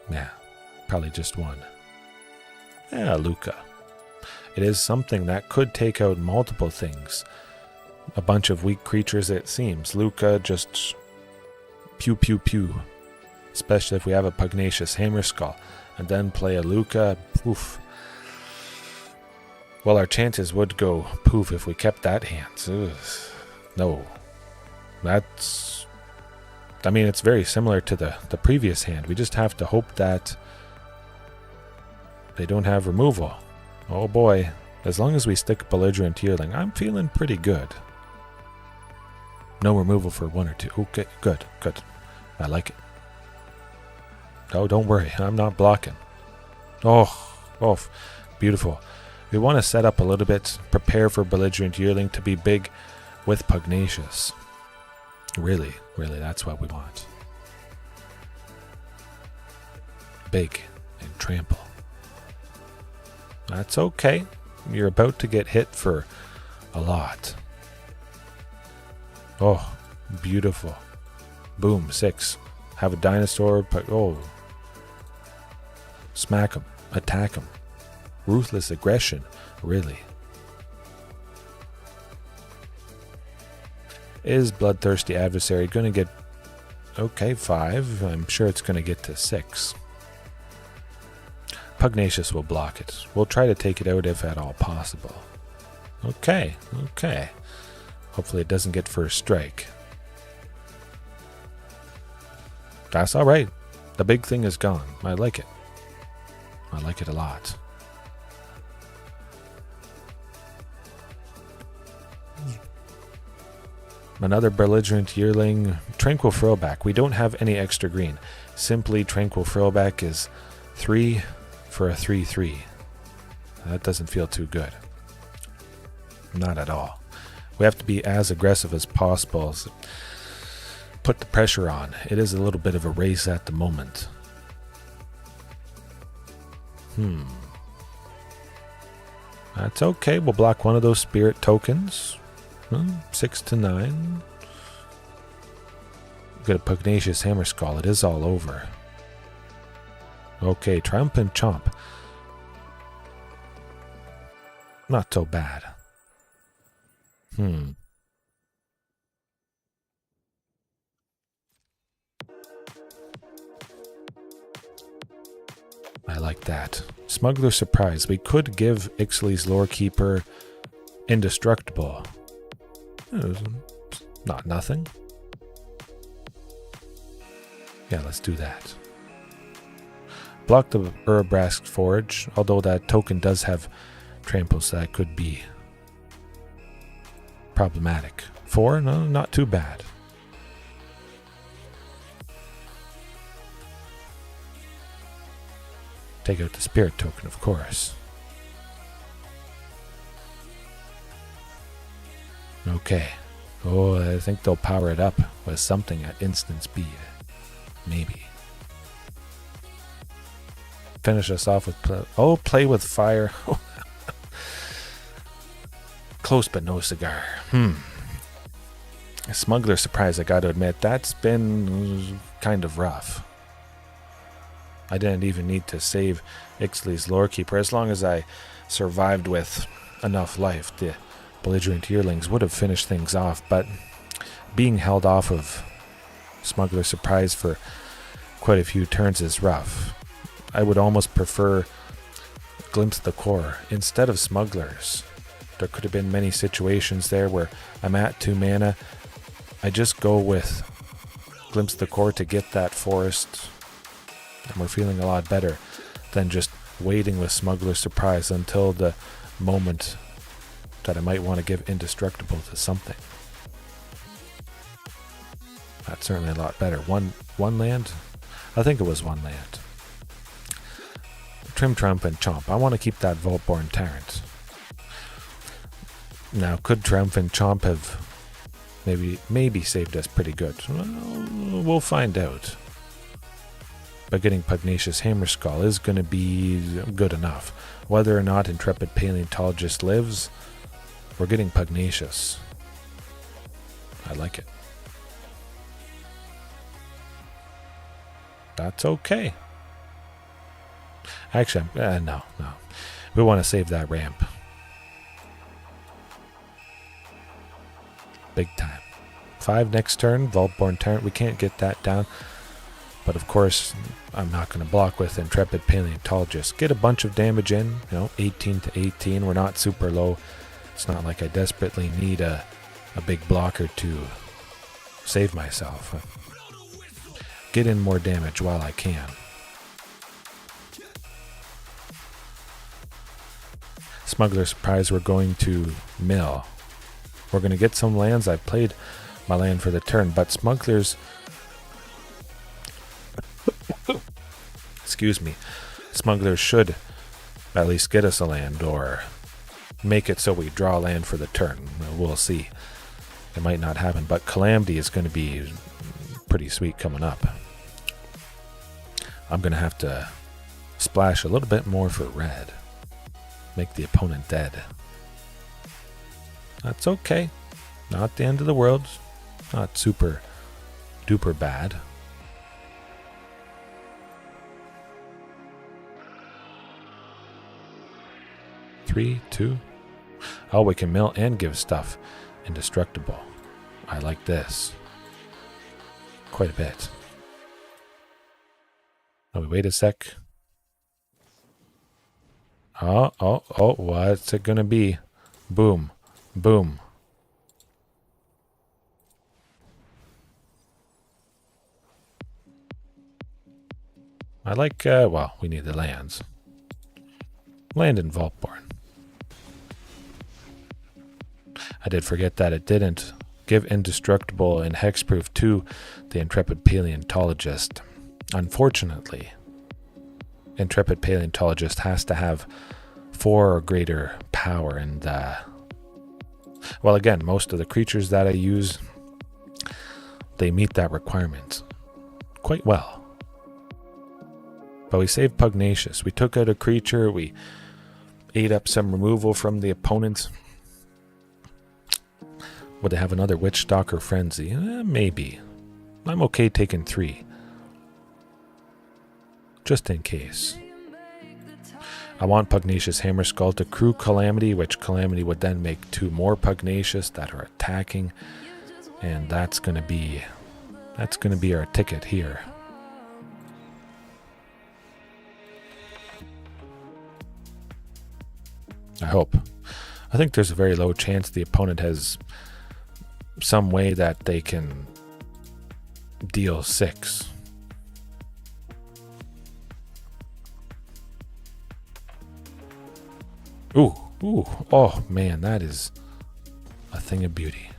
Yeah, probably just one. Yeah, Luca. It is something that could take out multiple things. A bunch of weak creatures, it seems. Luca just pew pew pew. Especially if we have a Pugnacious Hammerskull. And then play a Luca. Poof. Well, our chances would go poof if we kept that hand. Ugh. No. That's... I mean, it's very similar to the previous hand. We just have to hope that they don't have removal. Oh boy, as long as we stick Belligerent Yearling, I'm feeling pretty good. No removal for 1 or 2. Okay, good. I like it. Oh, don't worry, I'm not blocking. Oh, beautiful. We want to set up a little bit, prepare for Belligerent Yearling to be big with Pugnacious. Really, that's what we want. Big and trample. That's okay. You're about to get hit for a lot. Oh, beautiful. Boom, 6. Have a dinosaur. Oh. Smack him. Attack him. Ruthless aggression. Really. Is Bloodthirsty Adversary going to get... Okay, 5. I'm sure it's going to get to 6. Pugnacious will block it. We'll try to take it out if at all possible. Okay. Hopefully it doesn't get first strike. That's all right. The big thing is gone. I like it. I like it a lot. Another Belligerent Yearling, Tranquil Throwback. We don't have any extra green. Simply Tranquil Throwback is 3 for a 3/3. That doesn't feel too good. Not at all. We have to be as aggressive as possible. So put the pressure on. It is a little bit of a race at the moment. That's okay. We'll block one of those spirit tokens. 6 to 9. Get a Pugnacious Hammerskull. It is all over. Okay, Triumphant Chomp. Not so bad. I like that. Smuggler Surprise. We could give Ixalli's Lorekeeper Indestructible. Not nothing. Yeah, let's do that. Block the Urabrask Forge, although that token does have tramples, so that could be problematic. 4? No, not too bad. Take out the spirit token, of course. Okay. Oh, I think they'll power it up with something at instant speed. Maybe. Finish us off with play with fire. Close but no cigar. Smuggler Surprise, I gotta admit, that's been kind of rough. I didn't even need to save Ixalli's Lorekeeper. As long as I survived with enough life, the Belligerent Yearlings would have finished things off, but being held off of Smuggler Surprise for quite a few turns is rough. I would almost prefer Glimpse the Core instead of Smugglers. There could have been many situations there where I'm at 2 mana. I just go with Glimpse the Core to get that forest, and we're feeling a lot better than just waiting with Smuggler Surprise until the moment that I might want to give Indestructible to something. That's certainly a lot better. One land? I think it was 1 land. Trim Triumphant Chomp. I want to keep that Vaultborn Tyrant. Now, could Triumphant Chomp have maybe saved us pretty good? Well, we'll find out. But getting Pugnacious Hammerskull is going to be good enough. Whether or not Intrepid Paleontologist lives, we're getting Pugnacious. I like it. That's okay. Actually, no. We want to save that ramp. Big time. 5 next turn, Vaultborn Tyrant. We can't get that down. But of course, I'm not going to block with Intrepid Paleontologist. Get a bunch of damage in, 18 to 18. We're not super low. It's not like I desperately need a big blocker to save myself. Get in more damage while I can. Smuggler Surprise, we're going to mill. We're going to get some lands. I've played my land for the turn, but Smugglers... Excuse me. Smugglers should at least get us a land, or make it so we draw land for the turn. We'll see. It might not happen, but Calamity is going to be pretty sweet coming up. I'm going to have to splash a little bit more for red. Make the opponent dead. That's okay. Not the end of the world. Not super duper bad. Three, 2. Oh, we can mill and give stuff Indestructible. I like this. Quite a bit. Oh, wait a sec. Oh, what's it gonna be? Boom. Boom. I like, well, we need the lands. Land in Vaultborn. I did forget that it didn't give indestructible and hexproof to the Intrepid Paleontologist. Unfortunately, Intrepid Paleontologist has to have 4 or greater power, and well, again, most of the creatures that I use, they meet that requirement quite well. But we saved Pugnacious. We took out a creature, we ate up some removal from the opponent. Would they have another Witch Stalker Frenzy? Maybe. I'm okay taking 3. Just in case. I want Pugnacious Hammerskull to crew Calamity, which Calamity would then make 2 more Pugnacious that are attacking. And that's gonna be our ticket here. I hope. I think there's a very low chance the opponent has some way that they can deal 6. Ooh, oh man, that is a thing of beauty.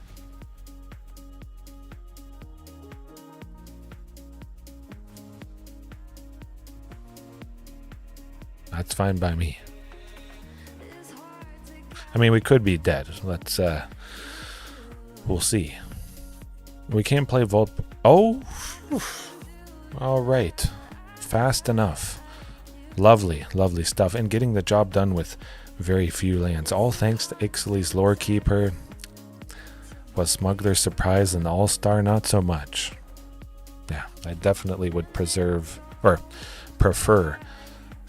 That's fine by me. I mean, we could be dead. Let's, we'll see. We can't play Vault. Oh! All right. Fast enough. Lovely, lovely stuff. And getting the job done with very few lands. All thanks to Ixalli's Lorekeeper. Was Smuggler's Surprise and All-Star not so much? Yeah, I definitely would prefer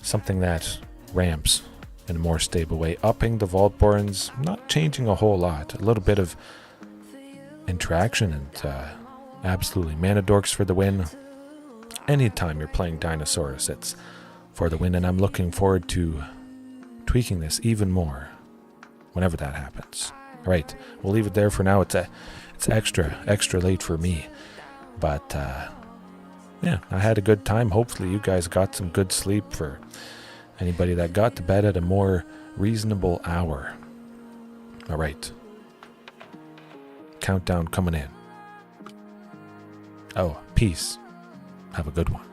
something that ramps in a more stable way. Upping the Vaultborns, not changing a whole lot. A little bit of interaction and absolutely Mana Dorks for the win. Anytime you're playing Dinosaurs, it's for the win, and I'm looking forward to tweaking this even more whenever that happens. All right, we'll leave it there for now. It's extra late for me, but yeah, I had a good time. Hopefully you guys got some good sleep, for anybody that got to bed at a more reasonable hour. All right, countdown coming in. Oh, peace. Have a good one.